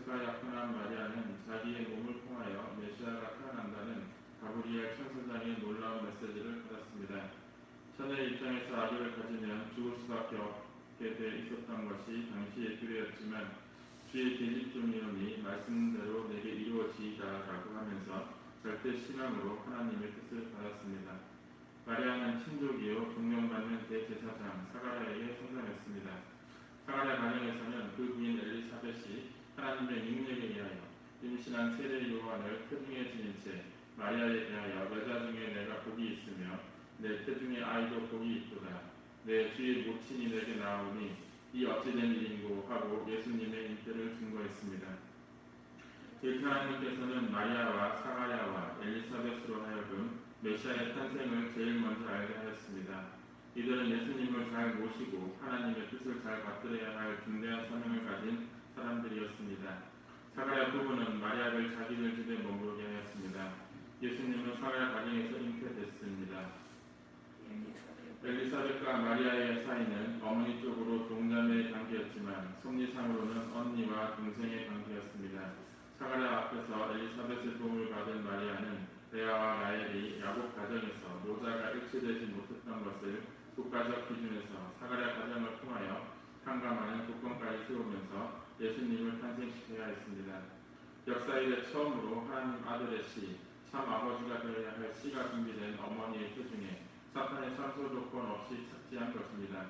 요셉과 약혼한 마리아는 자기의 몸을 통하여 메시아가 태어난다는 가브리엘 천사장의 놀라운 메시지를 받았습니다. 처녀의 입장에서 아기를 가지면 죽을 수밖에 없게 돼 있었던 것이 당시의 규례였지만 주의 계집종이오니 말씀대로 내게 이루어지이다라고 하면서 절대 신앙으로 하나님의 뜻을 받았습니다. 마리아는 친족이요 존경받는 대제사장 사가랴에게 성장했습니다. 사가랴 가정에서는 그 부인 엘리사벳이 하나님의 능력에 의하여 임신한 세례 요한을 태중에 지닌 채 마리아에 대하여 여자 중에 내가 복이 있으며 내 태중의 아이도 복이 있도다. 내 주의 모친이 내게 나오니 이 어찌된 일인고 하고 예수님의 잉태를 증거했습니다. 이렇게 하나님께서는 마리아와 사가랴와 엘리사벳으로 하여금 메시아의 탄생을 제일 먼저 알게 하였습니다. 이들은 예수님을 잘 모시고 하나님의 뜻을 잘 받들어야 할 중대한 사명을 가진 사람들이었습니다. 사가랴 부부는 마리아를 자기들 집에 머무르게 하였습니다. 예수님은 사가랴 가정에서 잉태됐습니다. 엘리사벳과 마리아의 사이는 어머니 쪽으로 동자매의 관계였지만 섭리상으로는 언니와 동생의 관계였습니다. 사가랴 앞에서 엘리사벳의 도움을 받은 마리아는 레아와 라헬이 야곱 가정에서 모자가 일치되지 못했던 것을 국가적 기준에서 사가랴 가정을 통하여 탕감하는 조건까지 세우면서 예수님을 탄생시켜야 했습니다. 역사 이래 처음으로 하나님 아들의 씨, 참 아버지가 되어야 할 씨가 준비된 어머니의 태중에 사탄의 참소 조건 없이 착지한 것입니다.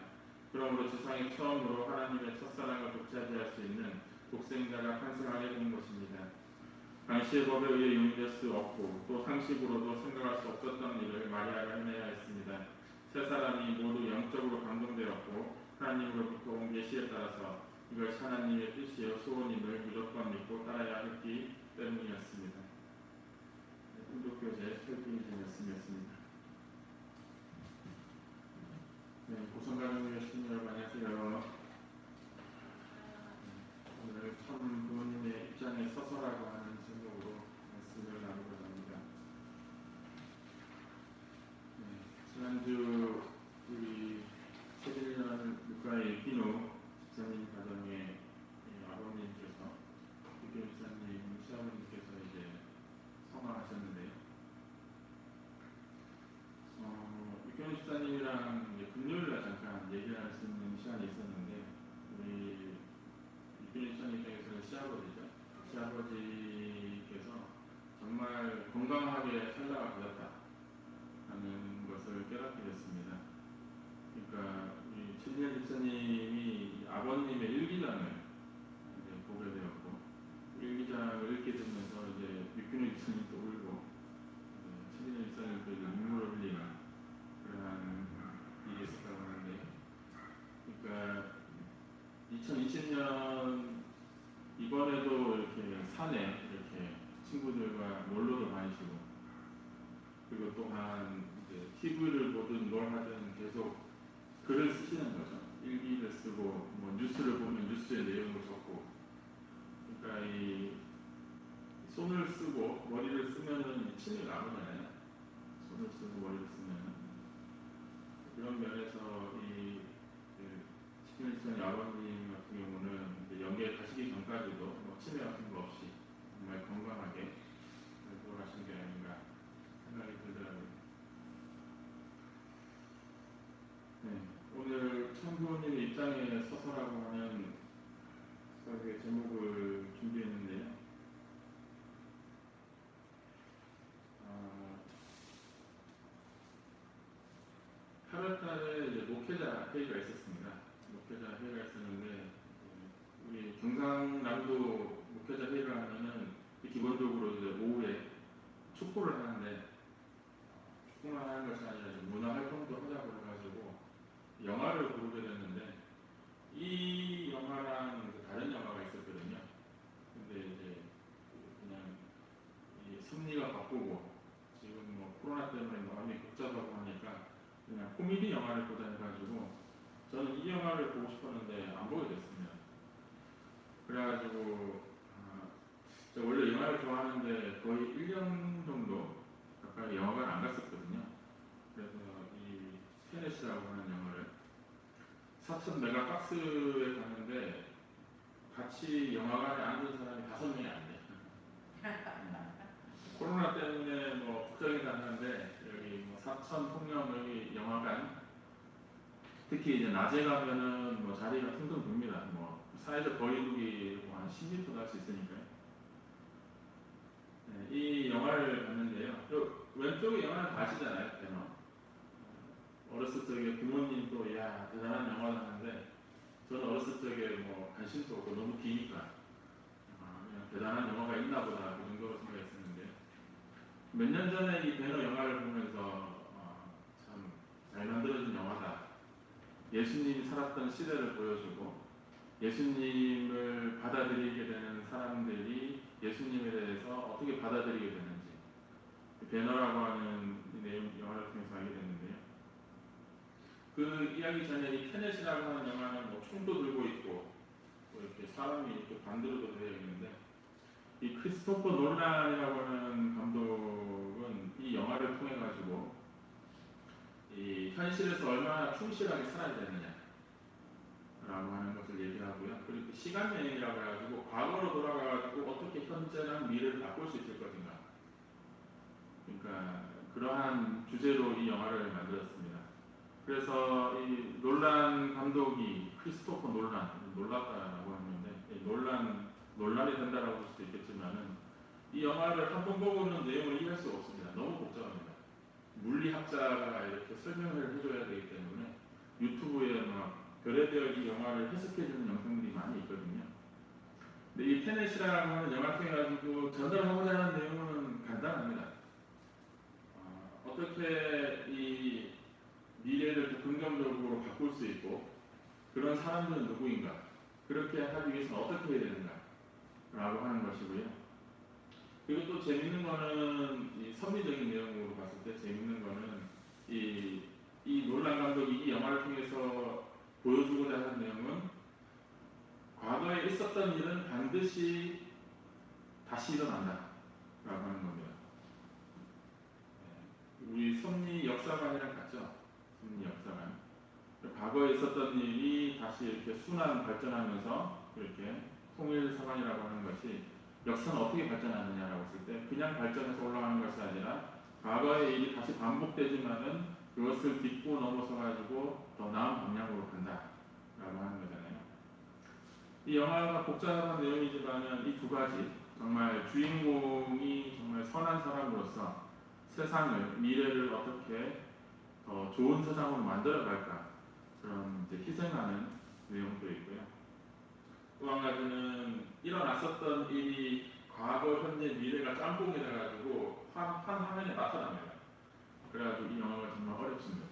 그러므로 지상에 처음으로 하나님의 첫사랑을 독차지할 수 있는 독생자가 탄생하게 된 것입니다. 당시의 법에 의해 용인될 수 없고 또 상식으로도 생각할 수 없었던 일을 마리아가 해내야 했습니다. 세 사람이 모두 영적으로 감동되었고 하나님으로부터 온 계시에 따라서 이것이 하나님의 뜻이요 소원임을 무조건 믿고 따라야 했기 때문이었습니다. 훈독교제 설교의 말씀이었습니다. 고성가족님의 시청자 여러분 안녕하세요. 오늘 참 부모님의 입장에 서서라고 하는 제목으로 말씀을 나누고자 합니다. 지난주 우리 11년 육가의 비누 집사님 가정의 아버님께서 육교 집사님 시아버님께서 이제 성화하셨는데요. 육교 집사님이랑 금요일날 잠깐 얘기할 수 있는 시간이 있었는데 우리 육교 집사님 입장에서는 시아버지께서 정말 건강하게 살다가 가셨다 하는 것을 깨닫게 됐습니다. 그러니까 이 최진현 집사님이 아버님의 일기장을 보게 되었고 일기장을 읽게 되면서 이제 육균의 집사님도 울고 최진현 집사님도 눈물을 흘리는 그러한 일이 있었다고 하는데, 그러니까 2020년 이번에도 이렇게 산에 이렇게 친구들과 놀러도 다니시고 그리고 또한 이제 TV를 보든 뭘 하든 계속 글을 쓰시는 거죠. 일기를 쓰고 뭐 뉴스를 보면 뉴스의 내용을 적고, 그러니까 이 손을 쓰고 머리를 쓰면은 침이 나오잖아요. 손을 쓰고 머리를 쓰면은 그런 면에서 이 시크릿선의 아버님 같은 경우는 연계에 가시기 전까지도 뭐 치매 같은 거 없이 정말 건강하게 돌아가신 게 아닌가 생각이 들더라고요. 오늘 참부모님의 입장에 서서라고 하는 설교의 제목을 준비했는데요. 8월달에 이제 목회자 회의가 있었습니다. 목회자 회의가 있었는데 우리 경상남도 목회자 회의를 하면은 기본적으로 이제 오후에 축구를 하는데 축구만 하는 것이 아니라 문화 활동도 하자고 해가지고 영화를 고르게 됐는데 이 영화랑 다른 영화가 있었거든요. 근데 이제 그냥 이 섭리가 바쁘고 지금 뭐 코로나 때문에 마음이 복잡하고 하니까 그냥 코미디 영화를 보자 해가지고 저는 이 영화를 보고 싶었는데 안 보게 됐습니다. 그래가지고 제가 원래 영화를 좋아하는데 거의 1년 정도 가까이 영화관을 안 갔었거든요. 그래서 이 테넷이라고 하는 영화를 4,000 메가박스에 갔는데 같이 같이 영화관에 앉은 사람이 5명이 안 돼요. 코로나 때문에 뭐 국정이 가능한데 여기 뭐 사천 통영 여기 영화관 특히 이제 낮에 가면은 뭐 자리가 텅텅 빕니다. 뭐 사회적 거리두기 뭐한 10m 갈 수 있으니까요. 네, 이 영화를 봤는데요. 왼쪽에 영화를 아시잖아요, 배너. 어렸을 적에 부모님도 야 대단한 영화를 하는데 저는 어렸을 적에 뭐 관심도 없고 너무 기니까 그냥 대단한 영화가 있나 보다 그 정도로 생각했었는데 몇 년 전에 이 배너 영화를 보면서 참 잘 만들어진 영화다. 예수님이 살았던 시대를 보여주고 예수님을 받아들이게 되는 사람들이 예수님에 대해서 어떻게 받아들이게 되는지 배너라고 하는 이 내용 영화를 통해서 알게 됐는데요. 그 이야기 전에 이 테넷이라고 하는 영화는 뭐 총도 들고 있고 뭐 이렇게 사람이 이렇게 반대로도 되어 있는데 이 크리스토퍼 놀란이라고 하는 감독은 이 영화를 통해 가지고 이 현실에서 얼마나 충실하게 살아야 되느냐라고 하는 것을 얘기하고요. 그리고 시간 여행이라고 해가지고 과거로 돌아가가지고 어떻게 현재랑 미래를 바꿀 수 있을 것인가. 그러니까 그러한 주제로 이 영화를 만들었습니다. 그래서 이 놀란 감독이 크리스토퍼 놀란 놀랐다라고 했는데 논란이 된다라고 볼 수도 있겠지만은 이 영화를 한 번 보고는 내용을 이해할 수가 없습니다. 너무 복잡합니다. 물리학자가 이렇게 설명을 해줘야 되기 때문에 유튜브에 막 별의별 이 영화를 해석해주는 영상들이 많이 있거든요. 근데 이 테넷이라고 하는 영화 통해 가지고 전달하고자 하는 내용은 간단합니다. 어떻게 이 미래를 더 긍정적으로 바꿀 수 있고 그런 사람들은 누구인가? 그렇게 하기 위해서는 어떻게 해야 되는가? 라고 하는 것이고요. 그리고 또 재밌는 거는 이 섭리적인 내용으로 봤을 때 재밌는 거는 이 놀란 감독이 이 영화를 통해서 보여주고자 하는 내용은 과거에 있었던 일은 반드시 다시 일어난다 라고 하는 겁니다. 우리 섭리 역사관이랑 같죠? 섭리 역사관. 과거에 있었던 일이 다시 이렇게 순환 발전하면서 이렇게 통일사관이라고 하는 것이 역사는 어떻게 발전하느냐라고 했을 때 그냥 발전해서 올라가는 것이 아니라 과거의 일이 다시 반복되지만은 그것을 딛고 넘어서 가지고 더 나은 방향으로 간다라고 하는 거잖아요. 이 영화가 복잡한 내용이지만은 이 두 가지 정말 주인공이 정말 선한 사람으로서 세상을 미래를 어떻게 더 좋은 세상으로 만들어갈까 그런 이제 희생하는 내용도 있고요. 또 한 가지는 일어났었던 일이 과거, 현재, 미래가 짬뽕이 돼가지고 한 화면에 나타납니다. 그래가지고 이 영화가 정말 어렵습니다.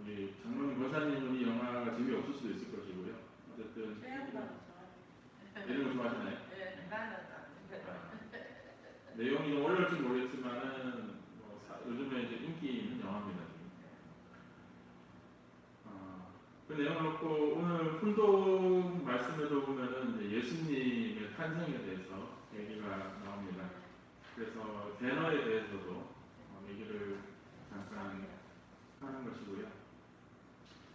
우리 장로님 권사님은 이 영화가 재미없을 수도 있을 것이고요. 어쨌든 이런 거 좋아하시나요? 네, 나는 내용이 좀 어려울지 모르겠지만은 요즘에 이제 인기 있는 영화입니다. 그 내용을 놓고 오늘 훈독 말씀에도 보면은 이제 예수님의 탄생에 대해서 얘기가 나옵니다. 그래서 배너에 대해서도 얘기를 잠깐 하는 것이고요.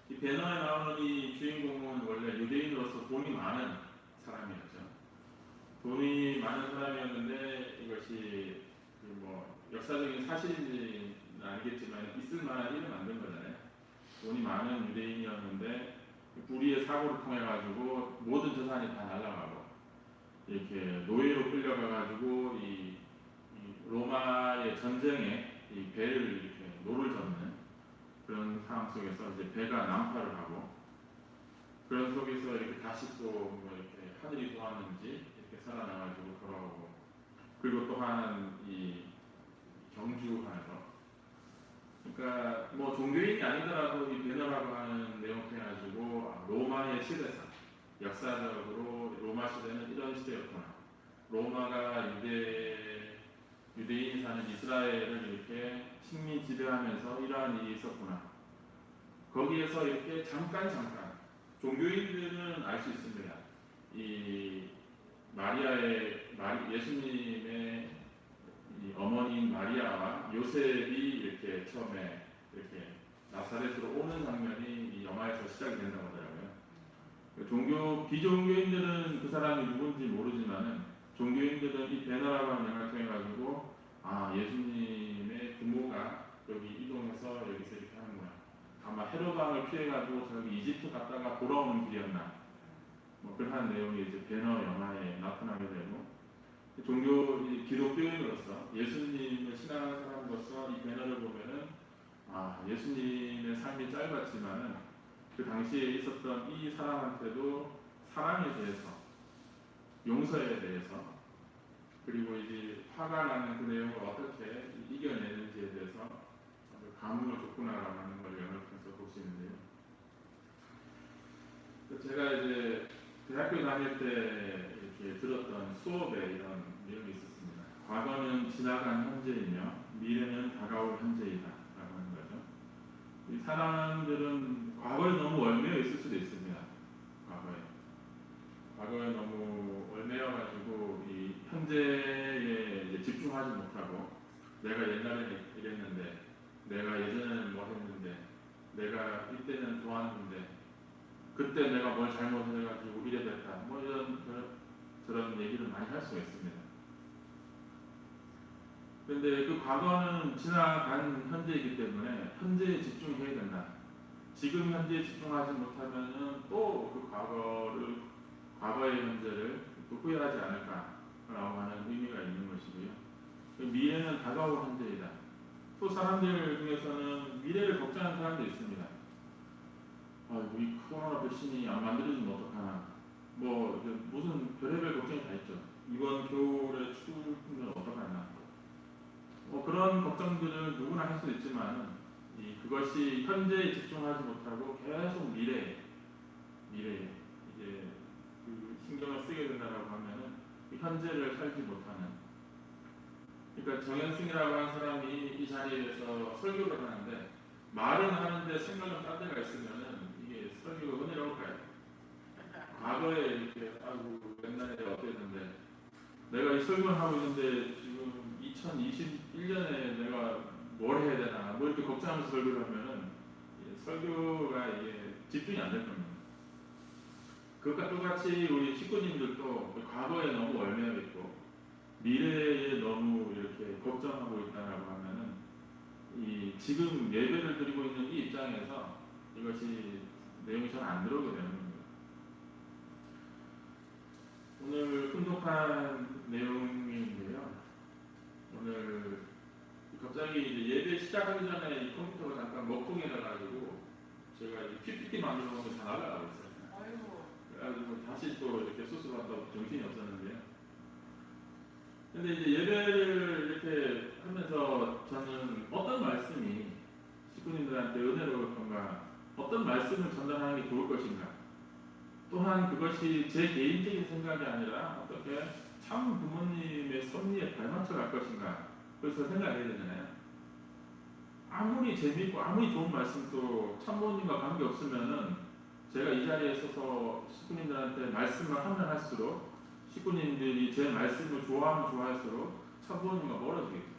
이 배너에 나오는 이 주인공은 원래 유대인으로서 돈이 많은 사람이었죠. 돈이 많은 사람이었는데 이것이 뭐 역사적인 사실인지는 알겠지만 있을 만한 일은 만든 거잖아요. 돈이 많은 유대인이었는데 불의의 사고를 통해 가지고 모든 재산이 다 날아가고 이렇게 노예로 끌려가 가지고 이 로마의 전쟁에 이 배를 이렇게 노를 젓는 그런 상황 속에서 이제 배가 난파를 하고 그런 속에서 이렇게 다시 또 뭐 이렇게 하늘이 도왔는지 이렇게 살아나가지고 돌아오고 그리고 또한 이 경주하면서 그러니까 뭐 종교인이 아니더라도 이 배너라고 하는 내용 해가지고 로마의 시대상 역사적으로 로마 시대는 이런 시대였구나. 로마가 유대인이 사는 이스라엘을 이렇게 식민 지배하면서 이러한 일이 있었구나. 거기에서 이렇게 잠깐 종교인들은 알 수 있습니다. 이 예수님의 이 어머니인 마리아와 요셉이 이렇게 처음에 이렇게 나사렛으로 오는 장면이 이 영화에서 시작이 된다고 하더라고요. 비종교인들은 그 사람이 누군지 모르지만은 종교인들은 이 배너라고 하는 영화를 통해 가지고 예수님의 부모가 여기 이동해서 여기서 이렇게 하는구나. 아마 헤로당을 피해 가지고 저기 이집트 갔다가 돌아오는 길이었나. 뭐 그런 내용이 이제 배너 영화에 나타나게 되고 기독교인으로서 예수님을 신앙하는 사람으로서 이 배너를 보면은 예수님의 삶이 짧았지만은 그 당시에 있었던 이 사람한테도 사랑에 대해서, 용서에 대해서, 그리고 이제 화가 나는 그 내용을 어떻게 이겨내는지에 대해서 감흥을 줬구나라고 하는 걸 영화를 통해서 볼 수 있는데요. 제가 이제 대학교 다닐 때 이렇게 들었던 수업에 이런 내용이 있었습니다. 과거는 지나간 현재이며 미래는 다가올 현재이다라고 하는 거죠. 이 사람들은 과거에 너무 얽매여 있을 수도 있습니다. 과거에 너무 얽매여가지고 이 현재에 이제 집중하지 못하고 내가 옛날에 이랬는데, 내가 예전에는 뭐 했는데, 내가 이때는 좋았는데, 그때 내가 뭘 잘못해가지고 이래 됐다. 뭐 이런 저런 얘기를 많이 할 수가 있습니다. 그런데 그 과거는 지나간 현재이기 때문에 현재에 집중해야 된다. 지금 현재에 집중하지 못하면은 또 그 과거의 현재를 또 후회하지 않을까라고 하는 의미가 있는 것이고요. 미래는 다가올 현재이다. 또 사람들 중에서는 미래를 걱정하는 사람도 있습니다. 이 코로나 백신이 안 만들어지면 어떡하나. 뭐 무슨 별의별 걱정이 다 있죠. 이번 겨울에 추우면 어떡하나. 그런 걱정들을 누구나 할 수 있지만 그것이 현재에 집중하지 못하고 계속 미래에 이제 그 신경을 쓰게 된다라고 하면은 현재를 살지 못하는. 그러니까 정현승이라고 하는 사람이 이 자리에서 설교를 하는데 말은 하는데 생각은 딴 데가 있으면은 이게 설교가 은혜로울까요? 과거에 이렇게 옛날에 어땠는데 내가 이 설교를 하고 있는데 지금 2021년에 내가 뭘 해야 되나 뭐 이렇게 걱정하면서 설교를 하면은 설교가 이게 집중이 안 될 겁니다. 그것과 똑같이 우리 식구님들도 과거에 너무 얽매여 있고 미래에 너무 이렇게 걱정하고 있다라고 하면은 지금 예배를 드리고 있는 이 입장에서 이것이 내용이 잘 안 들어오게 되는 겁니다. 오늘 훈독한 내용인데요. 오늘 갑자기 이제 예배 시작하기 전에 이 컴퓨터가 잠깐 먹통이 나가지고 제가 이 PPT 만들어 놓은 게 다 날아가고 있어요. 그래가지고 다시 또 이렇게 수습한다고 정신이 없었는데요. 근데 이제 예배를 이렇게 하면서 저는 어떤 말씀이 식구님들한테 은혜로울 건가, 어떤 말씀을 전달하는 게 좋을 것인가, 또한 그것이 제 개인적인 생각이 아니라 어떻게 참 부모님의 섭리에 발맞춰 갈 것인가, 그래서 생각해야 되잖아요. 아무리 재미있고 아무리 좋은 말씀도 참부모님과 관계 없으면은 제가 이 자리에 서서 식구님들한테 말씀을 하면 할수록 식구님들이 제 말씀을 좋아하면 좋아할수록 참부모님과 멀어지겠죠.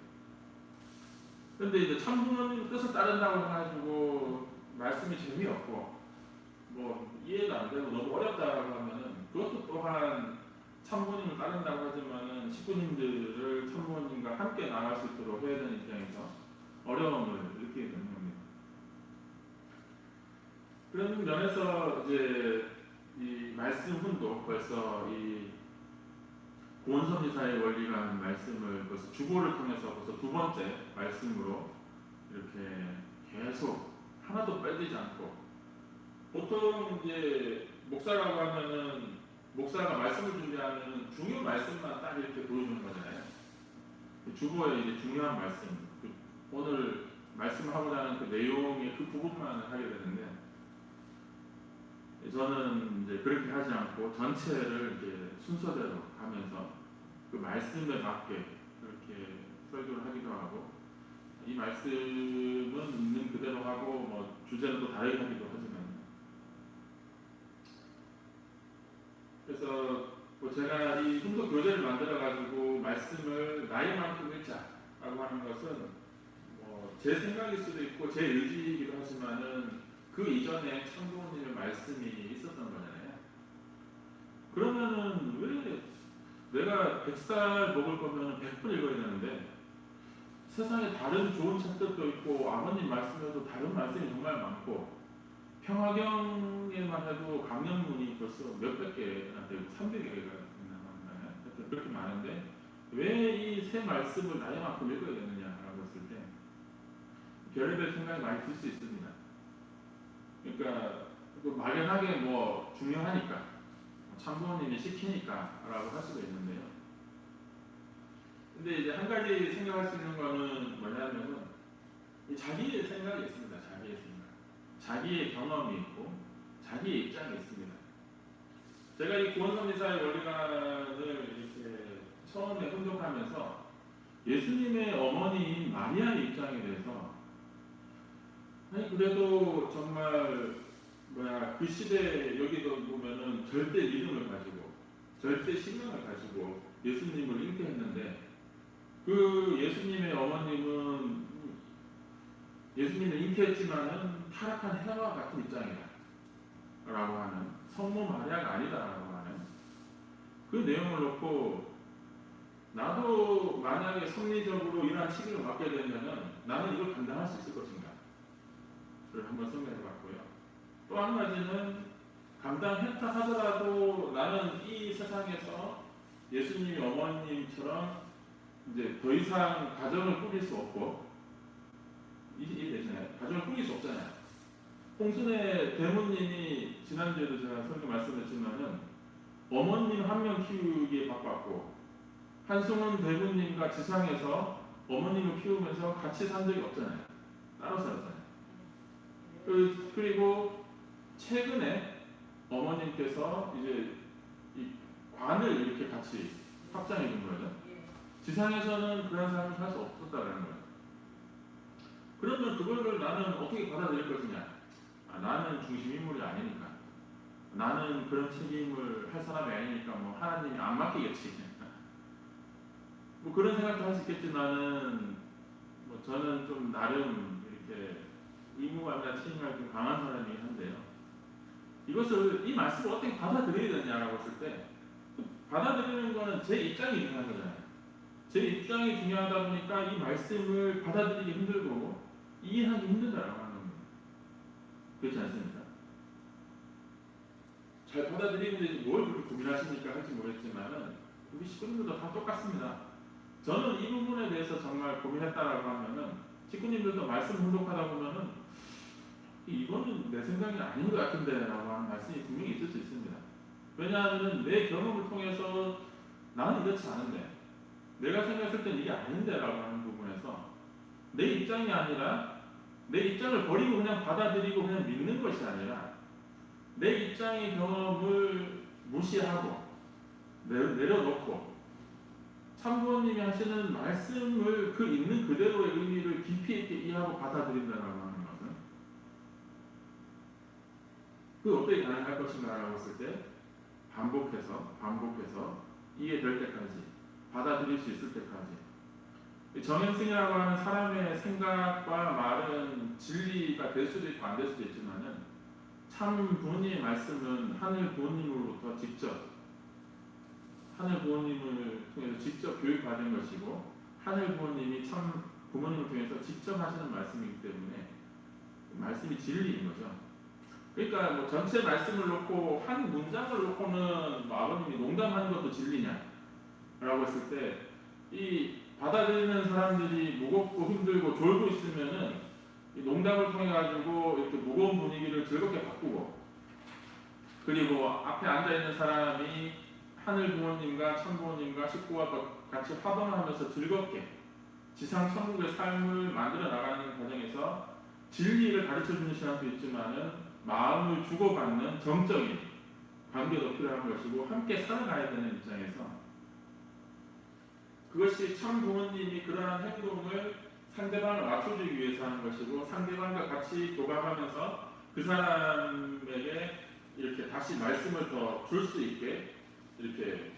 그런데 이제 참부모님 뜻을 따른다고 해가지고 말씀이 재미없고 뭐 이해가 안 되고 너무 어렵다라고 하면은 그것도 또한 참부모님을 따른다고 하지만은 식구님들을 참부모님과 함께 나갈 수 있도록 해야 되는 입장에서 어려움을 느끼게 되는 겁니다. 그런 면에서 이제 이 말씀 훈도 벌써 이 구원선지사의 원리라는 말씀을 벌써 주보를 통해서 벌써 두 번째 말씀으로 이렇게 계속 하나도 빼지지 않고, 보통 이제 목사라고 하면은 목사가 말씀을 준비하면 중요한 말씀만 딱 이렇게 보여주는 거잖아요. 주보에 이제 중요한 말씀, 오늘 말씀하고자 하는 그 내용의 그 부분만 하게 되는데, 저는 이제 그렇게 하지 않고 전체를 이제 순서대로 가면서 그 말씀에 맞게 그렇게 설교를 하기도 하고, 이 말씀은 있는 그대로 하고 뭐 주제는 또 다르게 하기도 하지만, 그래서 뭐 제가 이 훈독 교재를 만들어 가지고 말씀을 나이만큼 읽자라고 하는 것은 제 생각일 수도 있고 제 의지이기도 하지만은 그 이전에 참부모님의 말씀이 있었던 거잖아요. 그러면은 왜 내가 100살 먹을 거면 100번 읽어야 되는데 세상에 다른 좋은 책들도 있고 아버님 말씀에도 다른 말씀이 정말 많고 평화경에만 해도 강령문이 벌써 몇백 개나 되고 300개가 나왔나요? 하여튼 그렇게 많은데 왜 이 세 말씀을 나이만큼 읽어야 되느냐라고 했을 때 별의별 생각이 많이 들 수 있습니다. 그러니까 막연하게 뭐 중요하니까 참부모님이 시키니까라고 할 수가 있는데요. 근데 이제 한 가지 생각할 수 있는 거는 뭐냐면은 자기의 생각이 있습니다. 자기의 생각, 자기의 경험이 있고 자기의 입장이 있습니다. 제가 이 구원선지자의 원리관을 이렇게 처음에 혼독하면서 예수님의 어머니인 마리아의 입장에 대해서 아니 그래도 정말 그 시대 여기도 보면은 절대 믿음을 가지고 절대 신앙을 가지고 예수님을 잉태했는데 그 예수님의 어머님은 예수님을 잉태했지만은 타락한 해와 같은 입장이다 라고 하는 성모 마리아가 아니다라고 하는 그 내용을 놓고 나도 만약에 섭리적으로 이러한 책임을 맡게 되면은 나는 이걸 감당할 수 있을 것인가 를 한번 생각해 봤고요. 또 한 가지는 감당했다 하더라도 나는 이 세상에서 예수님이 어머님처럼 이제 더 이상 가정을 꾸릴 수 없고 이해되시나요? 가정을 꾸릴 수 없잖아요. 홍순의 대모님이 지난주에도 제가 설교 말씀했지만은 어머님 한 명 키우기에 바빴고 한승훈 대모님과 지상에서 어머님을 키우면서 같이 산 적이 없잖아요. 따로 살았잖아요. 그리고 최근에 어머님께서 이제 이 관을 이렇게 같이 확장해 준 거죠. 지상에서는 그런 삶을 살 수 없었다는 거예요. 그러면 그거를 나는 어떻게 받아들일 것이냐? 나는 중심 인물이 아니니까. 나는 그런 책임을 할 사람이 아니니까 뭐 하나님이 안 맡기겠지. 뭐 그런 생각도 할 수 있겠지만은 뭐 저는 좀 나름 이렇게 의무감이나 책임감이 좀 강한 사람이긴 한데요. 이것을 이 말씀을 어떻게 받아들여야 되냐라고 했을 때 받아들이는 거는 제 입장이 중요한 거잖아요. 제 입장이 중요하다 보니까 이 말씀을 받아들이기 힘들고 이해하기 힘들다라고 하는 겁니다. 그렇지 않습니까? 잘 받아들이는데 뭘 그렇게 고민하시니까 할지 모르겠지만은 우리 식구님들도 다 똑같습니다. 저는 이 부분에 대해서 정말 고민했다라고 하면은 식구님들도 말씀 혼독하다 보면은 이거는 내 생각이 아닌 것 같은데라고 하는 말씀이 분명히 있을 수 있습니다. 왜냐하면 내 경험을 통해서 나는 이렇지 않은데 내가 생각했을 땐 이게 아닌데라고 하는 부분에서 내 입장이 아니라 내 입장을 버리고 그냥 받아들이고 그냥 믿는 것이 아니라 내 입장의 경험을 무시하고 내려놓고 참부모님이 하시는 말씀을 그 있는 그대로의 의미를 깊이 있게 이해하고 받아들인다라고 하는 것은 그 어떻게 가능할 것인가라고 했을 때 반복해서 이해될 때까지 받아들일 수 있을 때까지 정현승이라고 하는 사람의 생각과 말은 진리가 될 수도 있고 안 될 수도 있지만은 참 부모님의 말씀은 하늘 부모님으로부터 직접 하늘 부모님을 통해서 직접 교육받은 것이고 하늘 부모님이 참 부모님을 통해서 직접 하시는 말씀이기 때문에 말씀이 진리인 거죠. 그러니까 뭐 전체 말씀을 놓고 한 문장을 놓고는 뭐 아버님이 농담하는 것도 진리냐라고 했을 때 이 받아들이는 사람들이 무겁고 힘들고 졸고 있으면은 이 농담을 통해 가지고 이렇게 무거운 분위기를 즐겁게 바꾸고 그리고 앞에 앉아 있는 사람이 하늘 부모님과 천 부모님과 식구와 같이 화동하면서 즐겁게 지상 천국의 삶을 만들어 나가는 과정에서 진리를 가르쳐 주는 시간도 있지만은 마음을 주고받는 정적인 관계도 필요한 것이고 함께 살아가야 되는 입장에서 그것이 참 부모님이 그러한 행동을 상대방을 맞춰주기 위해서 하는 것이고 상대방과 같이 교감하면서 그 사람에게 이렇게 다시 말씀을 더 줄 수 있게 이렇게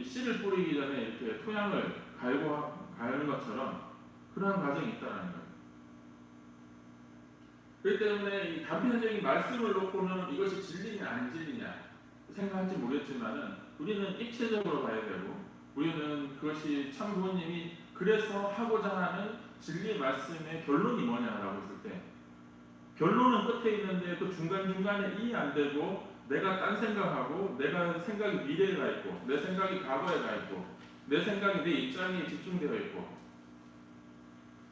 씨를 뿌리기 전에 이렇게 토양을 갈는 것처럼 그러한 과정이 있다는 거예요. 그렇기 때문에 이 단편적인 말씀을 놓고는 이것이 진리냐 안 진리냐 생각할지 모르겠지만은 우리는 입체적으로 봐야 되고 우리는 그것이 참 부모님이 그래서 하고자 하는 진리의 말씀의 결론이 뭐냐라고 했을 때 결론은 끝에 있는데 그 중간중간에 이해 안 되고 내가 딴 생각하고 내가 생각이 미래에 가 있고 내 생각이 과거에 가 있고 내 생각이 내 입장에 집중되어 있고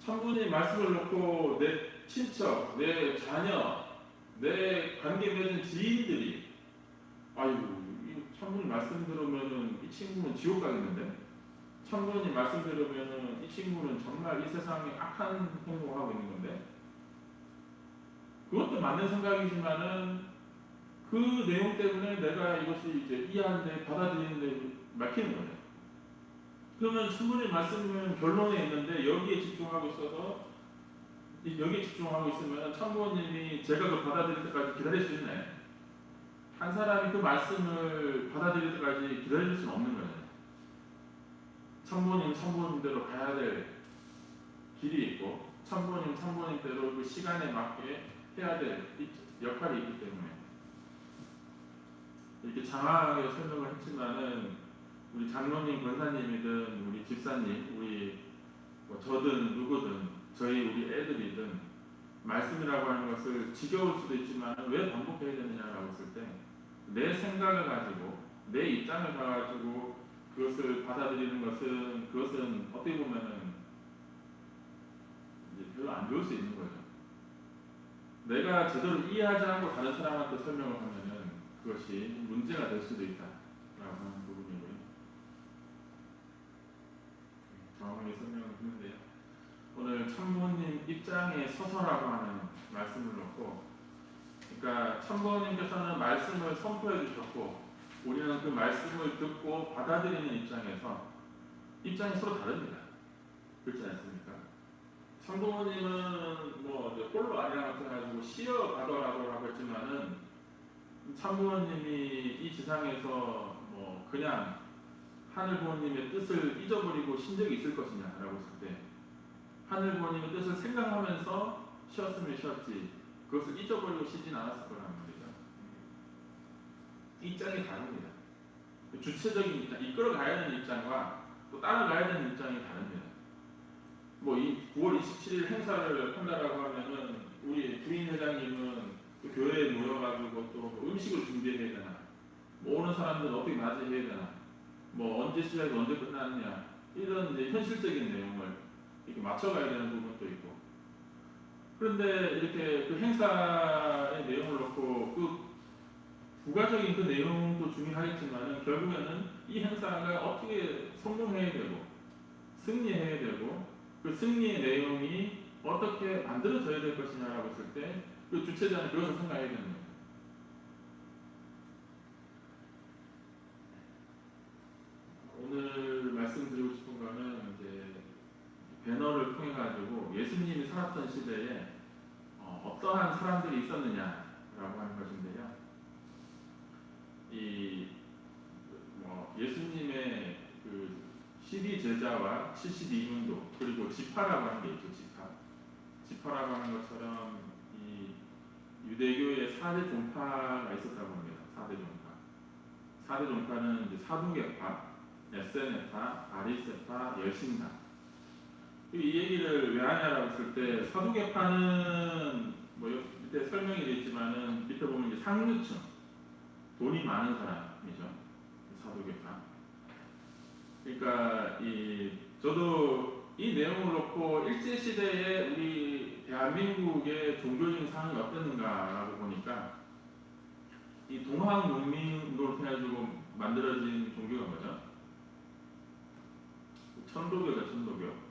참부모님 말씀을 놓고 내 친척, 내 자녀, 내 관계 맺은 지인들이 아이고 이 참부모님 말씀 들으면은 이 친구는 지옥 가겠는데 참부모님 말씀 들으면은 이 친구는 정말 이 세상에 악한 행동을 하고 있는 건데 그것도 맞는 생각이지만은 그 내용 때문에 내가 이것이 이제 이해하는데 받아들이는데 막히는 거예요. 그러면 충분히 말씀은 결론에 있는데 여기에 집중하고 있어서 여기에 집중하고 있으면 참부모님이 제가 그걸 받아들일 때까지 기다릴 수 있나요? 한 사람이 그 말씀을 받아들일 때까지 기다릴 수는 없는 거예요. 참부모님 참부모님대로 가야 될 길이 있고 참부모님 참부모님대로 그 시간에 맞게 해야 될 역할이 있기 때문에 이렇게 장황하게 설명을 했지만은 우리 장로님, 권사님이든 우리 집사님, 우리 뭐 저든 누구든 저희 우리 애들이든 말씀이라고 하는 것을 지겨울 수도 있지만 왜 반복해야 되느냐라고 했을 때 내 생각을 가지고 내 입장을 가지고 그것을 받아들이는 것은 그것은 어떻게 보면은 이제 별로 안 좋을 수 있는 거죠. 내가 제대로 이해하지 않고 다른 사람한테 설명을 하면은 그것이 문제가 될 수도 있다라고 하는 부분이고요. 정확하게 설명을 했는데요. 오늘 참부모님 입장에 서서라고 하는 말씀을 놓고, 그러니까 참부모님께서는 말씀을 선포해 주셨고, 우리는 그 말씀을 듣고 받아들이는 입장이 서로 다릅니다. 그렇지 않습니까? 참부모님은 뭐 홀로 아니라 마찬가지고 시어 가더라고 했지만은 참부모님이 이 지상에서 뭐 그냥 하늘 부모님의 뜻을 잊어버리고 신 적이 있을 것이냐라고 했을 때 하늘 부모님의 뜻을 생각하면서 쉬었으면 쉬었지 그것을 잊어버리고 쉬진 않았을 거란 말이죠. 입장이 다릅니다. 주체적인 입장, 이끌어가야 되는 입장과 또 따라가야 되는 입장이 다릅니다. 뭐 이 9월 27일 행사를 한다라고 하면은 우리 부인 회장님은 또 교회에 모여가지고 또 음식을 준비해야 되나, 뭐 오는 사람들 어떻게 맞이해야 되나, 뭐 언제 시작이 언제 끝나느냐 이런 이제 현실적인 내용을 이렇게 맞춰가야 되는 부분도 있고 그런데 이렇게 그 행사의 내용을 놓고 그 부가적인 그 내용도 중요하겠지만은 결국에는 이 행사가 어떻게 성공해야 되고 승리해야 되고 그 승리의 내용이 어떻게 만들어져야 될 것이냐라고 했을 때 그 주체자는 그것을 생각해야 되는 거예요. 오늘 말씀드리고 싶은 거는 이제 배너를 통해 가지고 예수님이 살았던 시대에 어떠한 사람들이 있었느냐라고 하는 것인데요. 이 예수님의 그 12제자와 72문도 그리고 지파라고 하는 게 있죠. 지파라고 하는 것처럼 이 유대교의 4대 종파가 있었다고 합니다. 4대 종파. 4대 종파는 이제 사두개파, 에세네파, 아리세파, 열신파. 이 얘기를 왜 하냐라고 했을 때 사두개파는 뭐 밑에 설명이 되어 있지만은 밑에 보면 이제 상류층, 돈이 많은 사람이죠. 사두개파. 그러니까 저도 이 내용을 놓고 일제 시대에 우리 대한민국의 종교적인 상황이 어땠는가라고 보니까 이 동학 문민으로 해가지고 만들어진 종교가 뭐죠? 천도교죠, 천도교.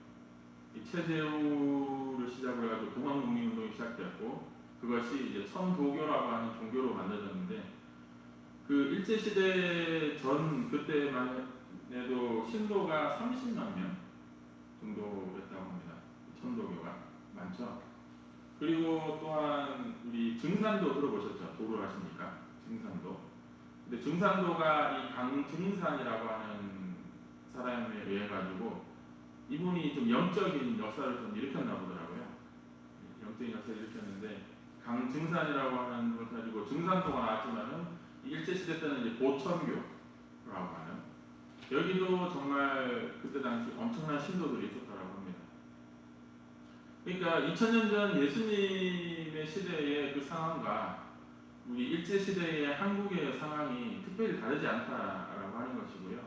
이 최재우를 시작으로 해가지고 동학 문민 운동이 시작되었고 그것이 이제 천도교라고 하는 종교로 만들어졌는데 그 일제 시대 전 그때만 해도 신도가 30만 명 정도였다고 합니다. 천도교가 많죠. 그리고 또한 우리 증산도 들어보셨죠? 도를 하시니까 증산도. 근데 증산도가 이 강증산이라고 하는 사람에 의해 가지고 이분이 좀 영적인 역사를 좀 일으켰나 보더라고요. 영적인 역사를 일으켰는데 강증산이라고 하는 걸 가지고 증산도가 나왔지만은 일제 시대 때는 이제 보천교라고 하는, 여기도 정말 그때 당시 엄청난 신도들이 있었다고 합니다. 그러니까 2000년 전 예수님의 시대의 그 상황과 우리 일제 시대의 한국의 상황이 특별히 다르지 않다라고 하는 것이고요.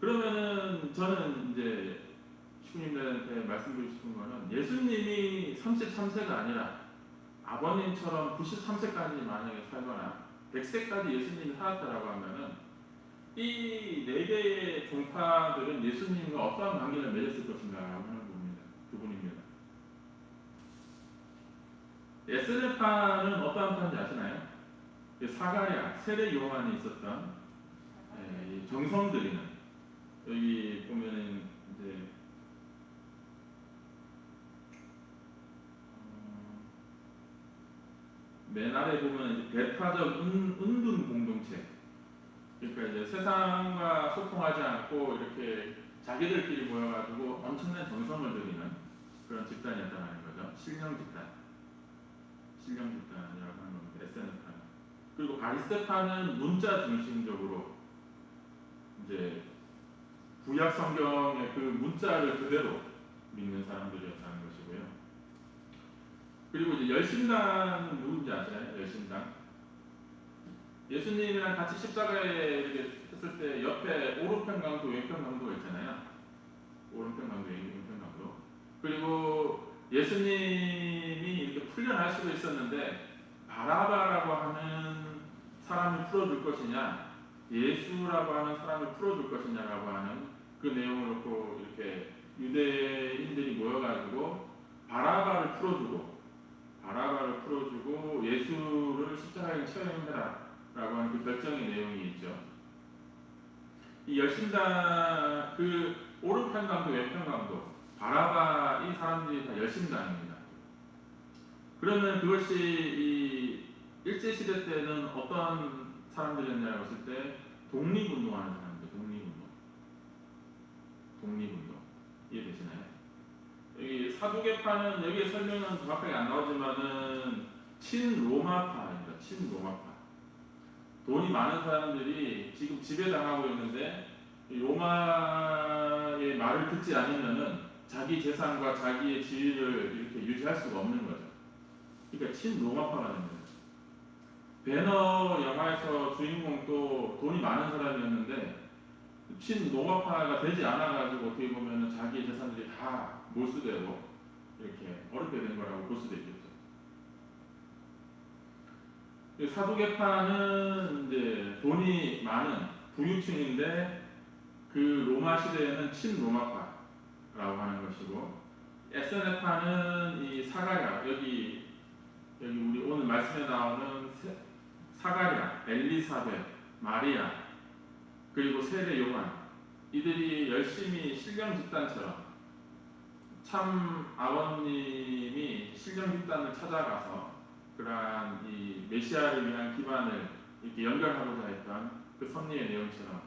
그러면은 저는 이제 시구님들한테 말씀드리고 싶은 거는, 예수님이 33세가 아니라 아버님처럼 93세까지 만약에 살거나 100세까지 예수님이 살았다라고 하면은, 이 네 개의 종파들은 예수님과 어떠한 관계를 맺었을 것인가라고 하는 부분입니다. 에스레파는 어떠한 파인지 아시나요? 사가랴, 세례 요한이 있었던 정성들이는, 여기 보면은 이제 맨 아래 보면 이제 배타적 은둔 공동체, 그러니까 이제 세상과 소통하지 않고 이렇게 자기들끼리 모여가지고 엄청난 정성을 들이는 그런 집단이었다는 거죠. 신령 집단이라고 하는 겁니다. 에세네파는. 그리고 바리새파는 문자 중심적으로 이제 구약 성경의 그 문자를 그대로 믿는 사람들이었다는 것이고요. 그리고 이제 열심당 누군지 아세요? 열심당. 예수님이랑 같이 십자가에 이렇게 했을 때 옆에 오른편 강도, 왼편 강도가 있잖아요. 오른편 강도, 왼편 강도. 그리고 예수님이 이렇게 풀려날 수도 있었는데, 바라바라고 하는 사람을 풀어줄 것이냐, 예수라고 하는 사람을 풀어줄 것이냐라고 하는 그 내용을 놓고 이렇게 유대인들이 모여가지고 바라바를 풀어주고 예수를 십자가에 처형해라 라고 하는 그 결정의 내용이 있죠. 이 열심당, 그 오른편 강도, 왼편 강도, 바라바, 이 사람들이 다 열심당입니다. 그러면 그것이 이 일제시대 때는 어떤 사람들이었냐고 했을 때, 독립운동하는 사람들, 독립운동. 이해되시나요? 여기 사두개파는, 여기에 설명은 정확하게 안 나오지만은 친로마파입니다. 친로마파. 돈이 많은 사람들이 지금 지배당하고 있는데, 로마의 말을 듣지 않으면은 자기 재산과 자기의 지위를 이렇게 유지할 수가 없는 거죠. 그러니까 친로마파가 됩니다. 배너 영화에서 주인공도 돈이 많은 사람이었는데 친로마파가 되지 않아가지고 어떻게 보면은 자기의 재산들이 다 몰수되고 이렇게 어렵게 된 거라고 볼 수도 있겠죠. 사두개파는 이제 돈이 많은 부유층인데, 그 로마 시대에는 친로마파라고 하는 것이고, 에세네파는 이 사가랴, 여기 우리 오늘 말씀에 나오는 사가랴, 엘리사벳, 마리아, 그리고 세례 요한, 이들이 열심히 신령 집단처럼 참 아버님이 신령 집단을 찾아가서 그러한 이 메시아를 위한 기반을 이렇게 연결하고자 했던 그 섭리의 내용처럼,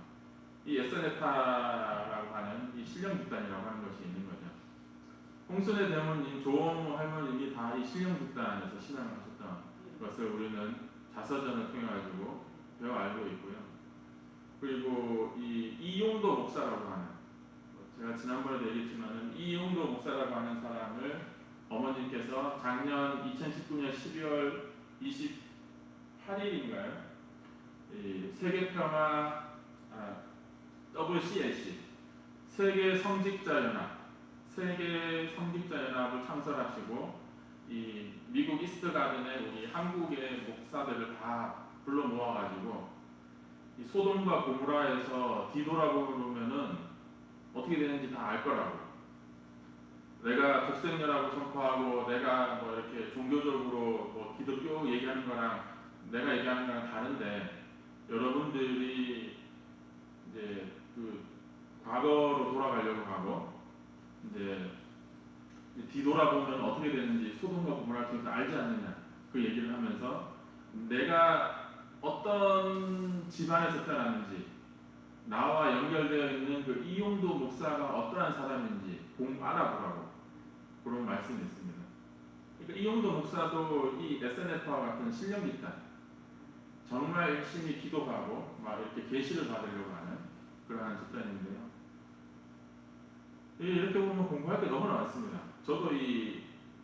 이 에세네파라고 하는 이 신령 집단이라고 하는 것이 있는 거죠. 홍순의 대모님, 조홍 할머님이 다 이 신령 집단에서 신앙을 하셨던 것을 우리는 자서전을 통해 가지고 배워 알고 있고요. 그리고 이 이용도 목사라고 하는, 제가 지난번에도 얘기했지만은 이용도 목사라고 하는 사람을 어머님께서 작년 2019년 12월 28일인가요? 세계평화 WCLC 세계 성직자연합을 창설하시고, 이 미국 이스트 가든에 우리 한국의 목사들을 다 불러 모아가지고, 이 소돔과 고모라에서 뒤돌아보면은 어떻게 되는지 다 알 거라고. 내가 독생녀라고 선포하고 내가 뭐 이렇게 종교적으로 뭐 기독교 얘기하는 거랑 내가 얘기하는 거랑 다른데, 여러분들이 이제 그 과거로 돌아가려고 하고 이제 뒤돌아보면 어떻게 되는지 소돔과 고모라를 통해서 알지 않느냐, 그 얘기를 하면서 내가 어떤 집안에서 태어났는지, 나와 연결되어 있는 그 이용도 목사가 어떠한 사람인지 알아보라고 그런 말씀이 있습니다. 그러니까 이용도 목사도 이 에세네파와 같은 신령 집단, 정말 열심히 기도하고 막 이렇게 계시를 받으려고 하는 그러한 집단인데요. 이렇게 보면 공부할 게 너무나 많습니다. 저도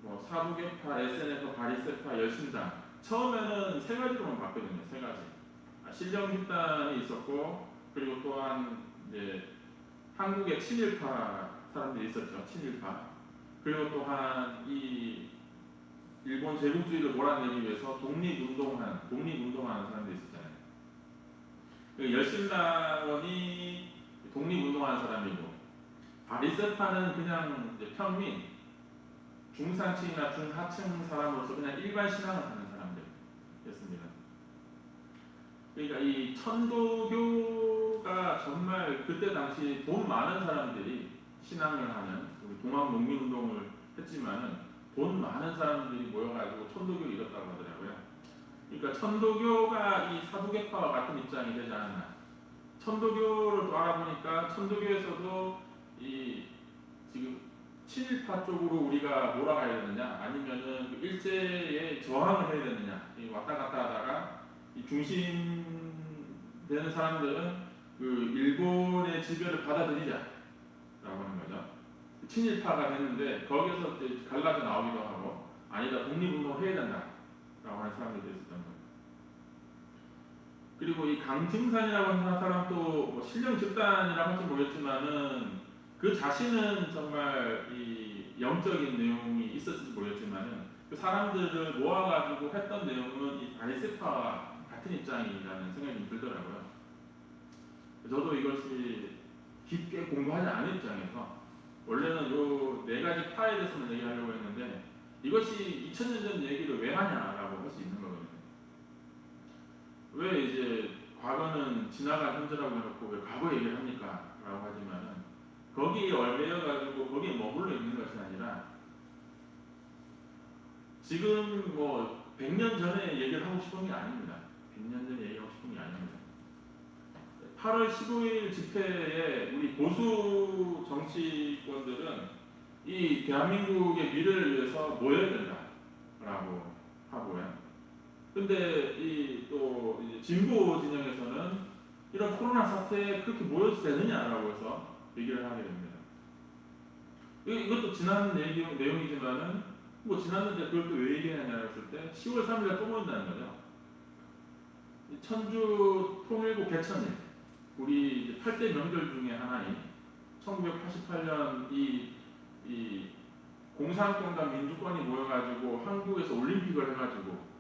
뭐 사두개파, SNF, 바리새파, 열심당 처음에는 세 가지로만 봤거든요. 세 가지. 신령 집단이 있었고, 그리고 또한 이제 한국의 친일파 사람들이 있었죠. 친일파. 그리고 또한 이 일본 제국주의를 몰아내기 위해서 독립운동하는 사람들이 있었잖아요. 열심당원이 독립운동하는 사람이고, 바리새파는 그냥 이제 평민, 중산층이나 중하층 사람으로서 그냥 일반 신앙을 하는 사람들이었습니다. 그러니까 이 천도교가 정말 그때 당시 돈 많은 사람들이 신앙을 하는, 우리 동학농민운동을 했지만은 돈 많은 사람들이 모여가지고 천도교를 이뤘다고 하더라고요. 그러니까 천도교가 이 사두개파와 같은 입장이 되지 않았나. 천도교를 또 알아보니까 천도교에서도 이 지금 친일파 쪽으로 우리가 몰아가야 되느냐, 아니면은 그 일제에 저항을 해야 되느냐, 왔다 갔다 하다가 이 중심되는 사람들은 그 일본의 지배를 받아들이자라고 하는 거죠. 친일파가 됐는데 거기서 이제 갈라져 나오기도 하고, 아니다, 독립운동을 해야 된다라고 하는 사람들이 있었던 거예요. 그리고 이 강증산이라고 하는 사람도 뭐 신령 집단이라고 할지 모르겠지만은 그 자신은 정말 이 영적인 내용이 있었을지 모르겠지만은 그 사람들을 모아가지고 했던 내용은 이 바리새파와 같은 입장이라는 생각이 들더라고요. 저도 이것이 깊게 공부하지 않은 입장에서 원래는 요 네 가지 파에 대해서만 얘기하려고 했는데 이것이 2000년 전 얘기를 왜 하냐라고 할 수 있는 거거든요. 왜 이제 과거는 지나간 현재라고 해놓고 왜 과거 얘기를 합니까? 라고 하지만은 거기에 얼매여가지고 거기에 머물러 있는 것이 아니라 지금 뭐 100년 전에 얘기를 하고 싶은 게 아닙니다. 100년 전에 얘기하고 싶은 게 아닙니다. 8월 15일 집회에 우리 보수 정치권들은 이 대한민국의 미래를 위해서 모여야 된다라고 하고요. 근데 또 진보 진영에서는 이런 코로나 사태에 그렇게 모여도 되느냐라고 해서 얘기를 하게 됩니다. 이것도 지난 내용이지만은 뭐 지났는데 그걸 또 왜 얘기하냐고 했을 때 10월 3일에 또 모인다는 거죠. 천주 통일부 개천일, 우리 8대 명절 중에 하나인 1988년 이 공산권과 민주권이 모여가지고 한국에서 올림픽을 해가지고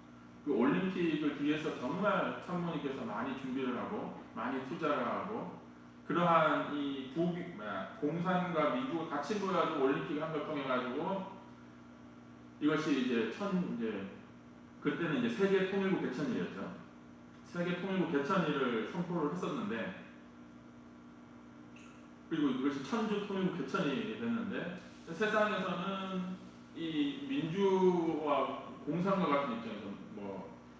그 올림픽을 위해서 정말 참모님께서 많이 준비를 하고 많이 투자를 하고 그러한 이 공산과 민주가 같이 모여가지고 올림픽 한 걸 통해 가지고 이것이 이제 그때는 이제 세계 통일부 개천일이었죠. 세계 통일부 개천일을 선포를 했었는데, 그리고 이것이 천주 통일부 개천일이 됐는데 세상에서는 이 민주와 공산과 같은 입장에서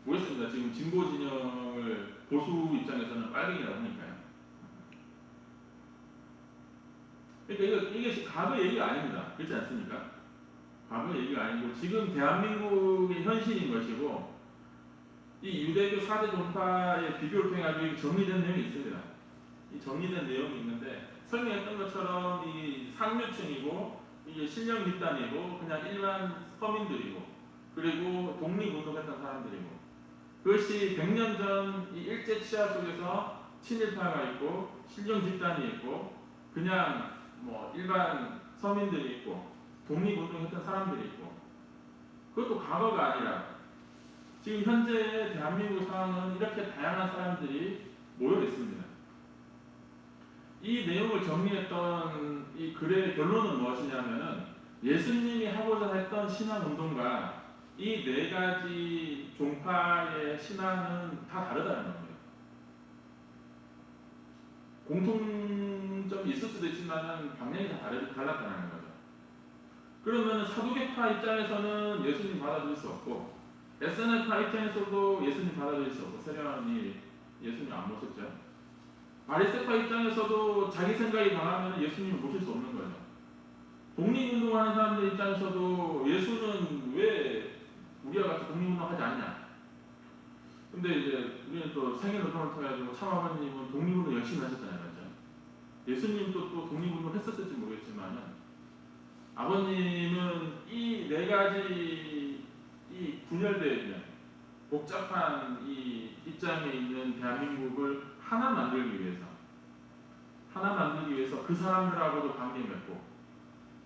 뭐였습니다. 지금 진보 진영을 보수 입장에서는 빨갱이라고 하니까요. 그러니까 이게 과거 얘기가 아닙니다. 그렇지 않습니까? 과거 얘기가 아니고 지금 대한민국의 현실인 것이고, 이 유대교 4대 종파의 비교를 통해 가지고 정리된 내용이 있습니다. 이 정리된 내용이 있는데 설명했던 것처럼 이 상류층이고 이게 신령 집단이고 그냥 일반 서민들이고 그리고 독립운동했던 사람들이고, 그것이 100년 전 이 일제 치하 속에서 친일파가 있고 신령 집단이 있고 그냥 뭐 일반 서민들이 있고 독립운동했던 사람들이 있고, 그것도 과거가 아니라 지금 현재 대한민국 상황은 이렇게 다양한 사람들이 모여 있습니다. 이 내용을 정리했던 이 글의 결론은 무엇이냐면은 예수님이 하고자 했던 신앙운동과 이 네 가지 종파의 신앙은 다 다르다는 겁니다. 공통점이 있을 수도 있지만 방향이 다 달랐다는 거죠. 그러면 사두개파 입장에서는 예수님 받아들일 수 없고, SNF파 입장에서도 예수님 받아들일 수 없고, 세례요한이 예수님 안 모셨죠. 바리새파 입장에서도 자기 생각이 강하면 예수님을 모실 수 없는 거죠. 독립운동하는 사람들 입장에서도 예수는 왜 우리와 같이 독립운동하지 않냐? 근데 이제 우리는 또 생애노동을 통해 가지고 참아버님은 독립운동 열심히 하셨잖아요, 맞죠? 예수님도 또 독립운동 했었을지 모르겠지만은 아버님은 이 네 가지 이 분열되어 있는 복잡한 이 입장에 있는 대한민국을 하나 만들기 위해서 그 사람들하고도 관계 맺고,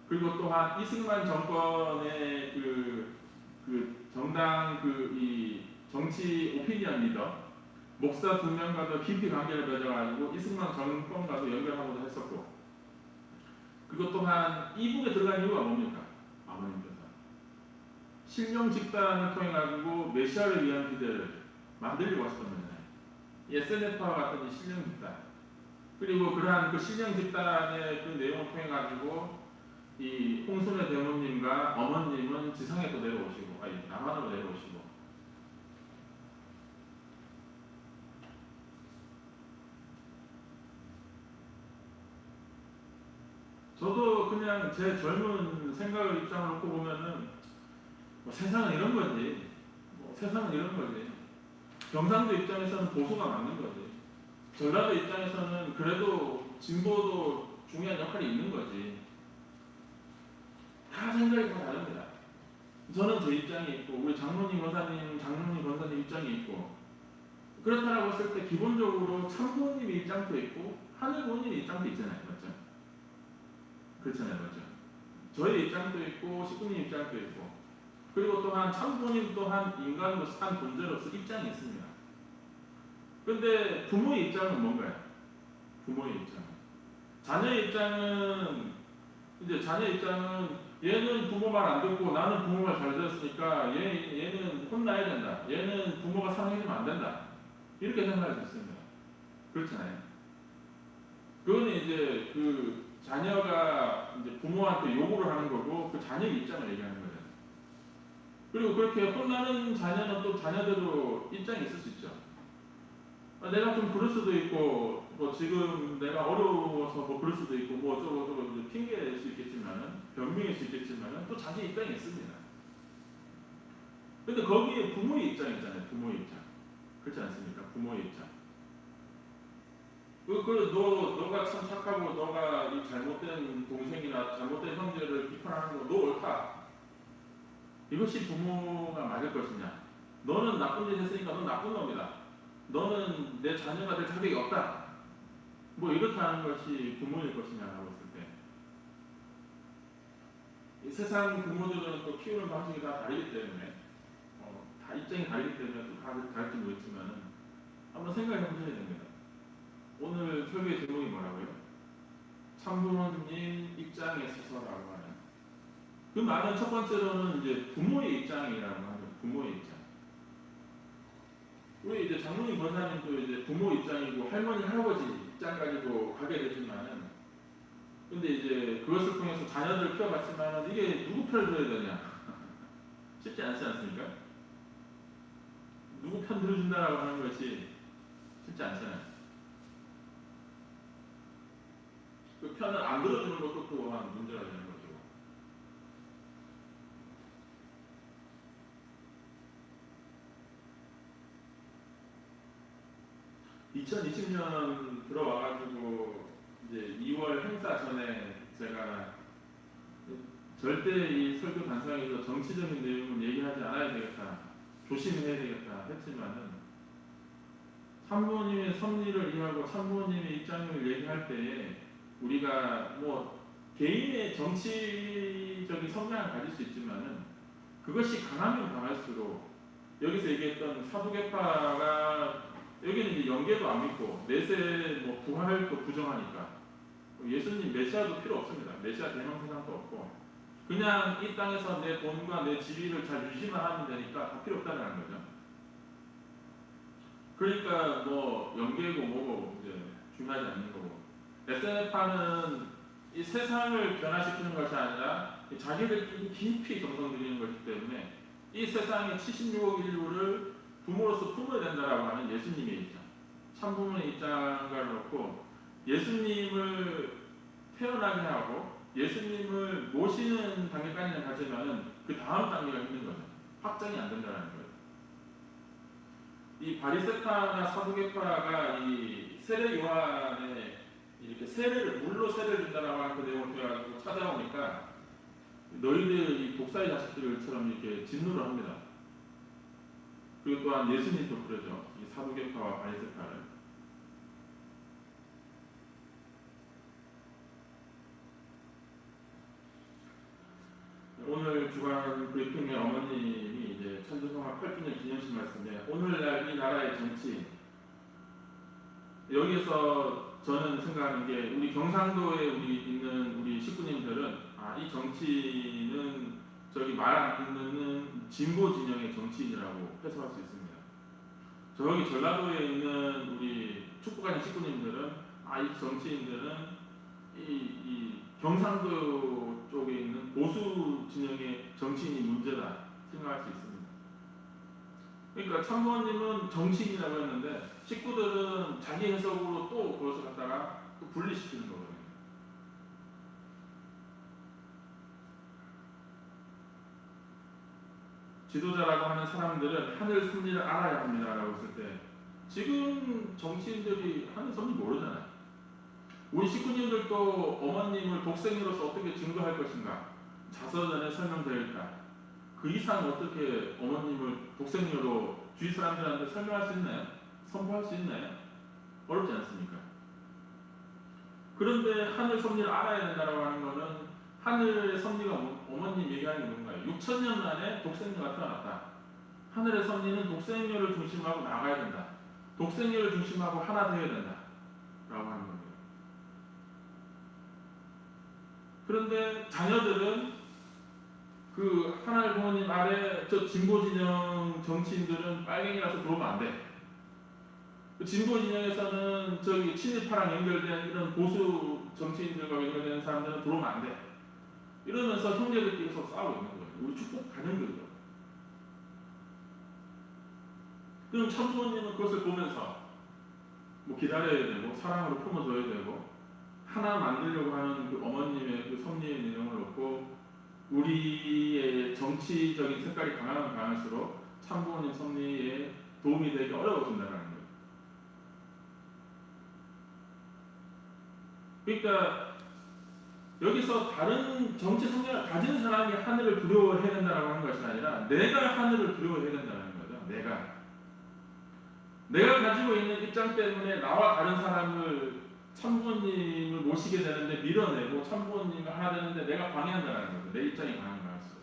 그리고 또한 이승만 정권의 그 정당 이 정치 오피니언 리더 목사 두 명과도 깊이 관계를 맺어가지고 이승만 정권과도 연결하고도 했었고, 그리고 또한 이북에 들어간 이유가 뭡니까? 아버님께서 신령 집단을 통해 가지고 메시아를 위한 기대를 만들려고 하셨던 거잖아요. SNF와 같은 이 신령 집단, 그리고 그러한 그 신령 집단의 그 내용을 통해 가지고 이 홍순의 대모님과 어머님은 지상에 또 내려오시고, 아니 남한으로 내려오시고, 저도 그냥 제 젊은 생각을 입장을 놓고 보면은 뭐 세상은 이런 거지, 세상은 이런 거지. 경상도 입장에서는 보수가 맞는 거지. 전라도 입장에서는 그래도 진보도 중요한 역할이 있는 거지. 다 생각이 다 다릅니다. 저는 제 입장이 있고 우리 장로님 권사님 입장이 있고, 그렇다라고 했을 때 기본적으로 참부모님의 입장도 있고 하늘부모님의 입장도 있잖아요, 맞죠? 그렇잖아요, 맞죠? 저의 입장도 있고 식구님 입장도 있고, 그리고 또한 참부모님 또한 인간으로서 한 존재로서 입장이 있습니다. 근데 부모의 입장은 뭔가요? 부모의 입장. 자녀의 입장은 얘는 부모 말 안 듣고 나는 부모 말 잘 들었으니까 얘는 혼나야 된다. 얘는 부모가 사랑해주면 안 된다. 이렇게 생각할 수 있습니다. 그렇잖아요. 그거는 이제 그 자녀가 이제 부모한테 요구를 하는 거고 그 자녀의 입장을 얘기하는 거잖아요. 그리고 그렇게 혼나는 자녀는 또 자녀대로 입장이 있을 수 있죠. 내가 좀 그럴 수도 있고, 뭐 지금 내가 어려워서 뭐 그럴 수도 있고, 뭐 저거 핑계일 수 있겠지만은, 변명일 수 있겠지만은 또 자기 입장이 있습니다. 근데 거기에 부모의 입장이 있잖아요. 부모의 입장. 그렇지 않습니까? 부모의 입장. 너가 참 착하고 너가 이 잘못된 동생이나 잘못된 형제를 비판하는 거 너 옳다. 이것이 부모가 맞을 것이냐? 너는 나쁜 짓 했으니까 넌 나쁜 놈이다. 너는 내 자녀가 될 자격이 없다. 뭐 이렇게 하는 것이 부모일 것이냐라고 했을 때, 이 세상 부모들은 또 키우는 방식이 다 다르기 때문에, 다 입장이 다르기 때문에 또 다를지 모르겠지만은 한번 생각해 보셔야 됩니다. 오늘 설교의 제목이 뭐라고요? 참부모님 입장에 서서라고 하는 그 말은 첫 번째로는 이제 부모의 입장이라고 하죠. 부모의 입장. 우리 이제 장로님 권사님도 이제 부모 입장이고 할머니 할아버지 입장 가지고 가게 되지만은, 근데 이제 그것을 통해서 자녀들을 키워봤지만은 이게 누구 편을 들어야 되냐 쉽지 않지 않습니까? 누구 편 들어준다라고 하는 것이 쉽지 않잖아요. 그 편을 안 들어주는 것도 또한 문제가 되는 거죠. 2020년 들어와가지고 이제 2월 행사 전에 제가 절대 이 설교 단상에서 정치적인 내용은 얘기하지 않아야 되겠다, 조심해야 되겠다 했지만은 참부모님의 섭리를 이해하고 참부모님의 입장을 얘기할 때에 우리가 뭐 개인의 정치적인 성향을 가질 수 있지만은 그것이 강하면 강할수록, 여기서 얘기했던 사두개파가 여기는 이제 영계도 안 믿고 내세 뭐 부활도 부정하니까 예수님 메시아도 필요 없습니다. 메시아 대명사상도 없고 그냥 이 땅에서 내 돈과 내 지위를 잘 유지만 하면 되니까 다 필요 없다는 거죠. 그러니까 뭐 영계고 뭐고 이제 중요하지 않는 거고, SNF파는 이 세상을 변화시키는 것이 아니라 자기들끼리 깊이 정성 들이는 것이기 때문에 이 세상의 76억 인류를 부모로서 품어야 된다라고 하는 예수님의 입장, 참부모의 입장을 놓고 예수님을 태어나게 하고 예수님을 모시는 단계까지는 가지만은 그 다음 단계가 힘든 거죠. 확장이 안 된다는 거예요. 이 바리새파나 사두개파가 이 세례 요한의 이렇게 세례를 물로 세례를 준다라고 하는 그 내용을 가지고 찾아오니까 너희들 이 독사의 자식들처럼 이렇게 진노를 합니다. 그리고 또한 예수님도 그러죠. 이 사두개파와 바리새파를. 오늘 주간 브리핑의 어머님이 이제 천주성화 8주년 기념식 말씀에 오늘날 이 나라의 정치인, 여기에서 저는 생각하는 게 우리 경상도에 있는 우리 식구님들은 이 정치인은 저기 말 안 듣는 진보 진영의 정치인이라고 해석할 수 있습니다. 저기 전라도에 있는 우리 축구가는 식구님들은 이 정치인들은 이 경상도 쪽에 있는 보수 진영의 정치인이 문제다 생각할 수 있습니다. 그러니까 참부모님은 정치인이라고 했는데 식구들은 자기 해석으로 또 그것을 갖다가 또 분리시키는 거거든요. 지도자라고 하는 사람들은 하늘 섭리를 알아야 합니다라고 했을 때 지금 정치인들이 하늘 섭리 모르잖아요. 우리 식구님들도 어머님을 독생녀로서 어떻게 증거할 것인가 자서전에 설명되어 있다. 그 이상 어떻게 어머님을 독생녀로 주위 사람들한테 설명할 수 있나요? 선포할 수 있나요? 어렵지 않습니까? 그런데 하늘 섭리를 알아야 된다고 하는 것은 하늘의 섭리가 어머님 얘기하는 게 뭔가요? 6천년 만에 독생녀가 태어났다. 하늘의 섭리는 독생녀를 중심하고 나가야 된다. 독생녀를 중심하고 하나 되어야 된다. 라고 하는 겁니다. 그런데 자녀들은 그 하나님 부모님 아래 저 진보 진영 정치인들은 빨갱이라서 들어오면 안 돼. 그 진보 진영에서는 저기 친일파랑 연결된 이런 보수 정치인들과 연결된 사람들은 들어오면 안 돼. 이러면서 형제들끼리 서로 싸우고 있는 거예요. 우리 축복 가정들이죠. 그럼 참부모님은 그것을 보면서 뭐 기다려야 되고 사랑으로 품어줘야 되고 하나 만들려고 하는 그 어머님의 그 섭리의 내용을 얻고 우리의 정치적인 색깔이 강하면 강할수록 참부모님 섭리에 도움이 되기 어려워진다는 거예요. 그러니까 여기서 다른 정치 성향을 가진 사람이 하늘을 두려워해야 된다고 하는 것이 아니라 내가 하늘을 두려워해야 된다는 거죠. 내가 가지고 있는 입장 때문에 나와 다른 사람을 참부모님을 모시게 되는데 밀어내고 참부모님을 하나 되는데 내가 방해한다는 거죠. 내 입장이 강한 거였어.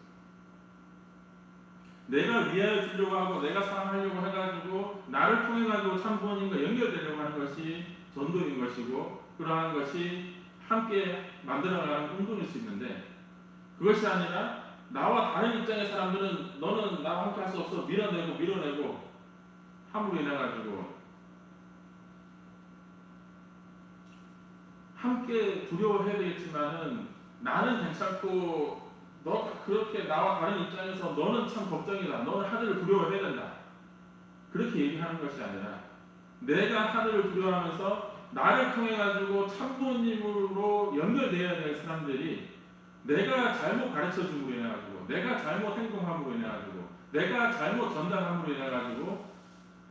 내가 위하여 주려고 하고 내가 사랑하려고 해가지고 나를 통해 가지고 참부모님과 연결되려고 하는 것이 전도인 것이고 그러한 것이 함께 만들어가는 운동일 수 있는데 그것이 아니라 나와 다른 입장의 사람들은 너는 나와 함께 할 수 없어 밀어내고 함으로 인해 가지고 함께 두려워해야 되겠지만은 나는 괜찮고 너 그렇게 나와 다른 입장에서 너는 참 걱정이다. 너는 하늘을 두려워해야 된다. 그렇게 얘기하는 것이 아니라 내가 하늘을 두려워하면서 나를 통해 가지고 참부모님으로 연결되어야 될 사람들이 내가 잘못 가르쳐 줌으로 인해 가지고 내가 잘못 행동함으로 인해 가지고 내가 잘못 전달함으로 인해 가지고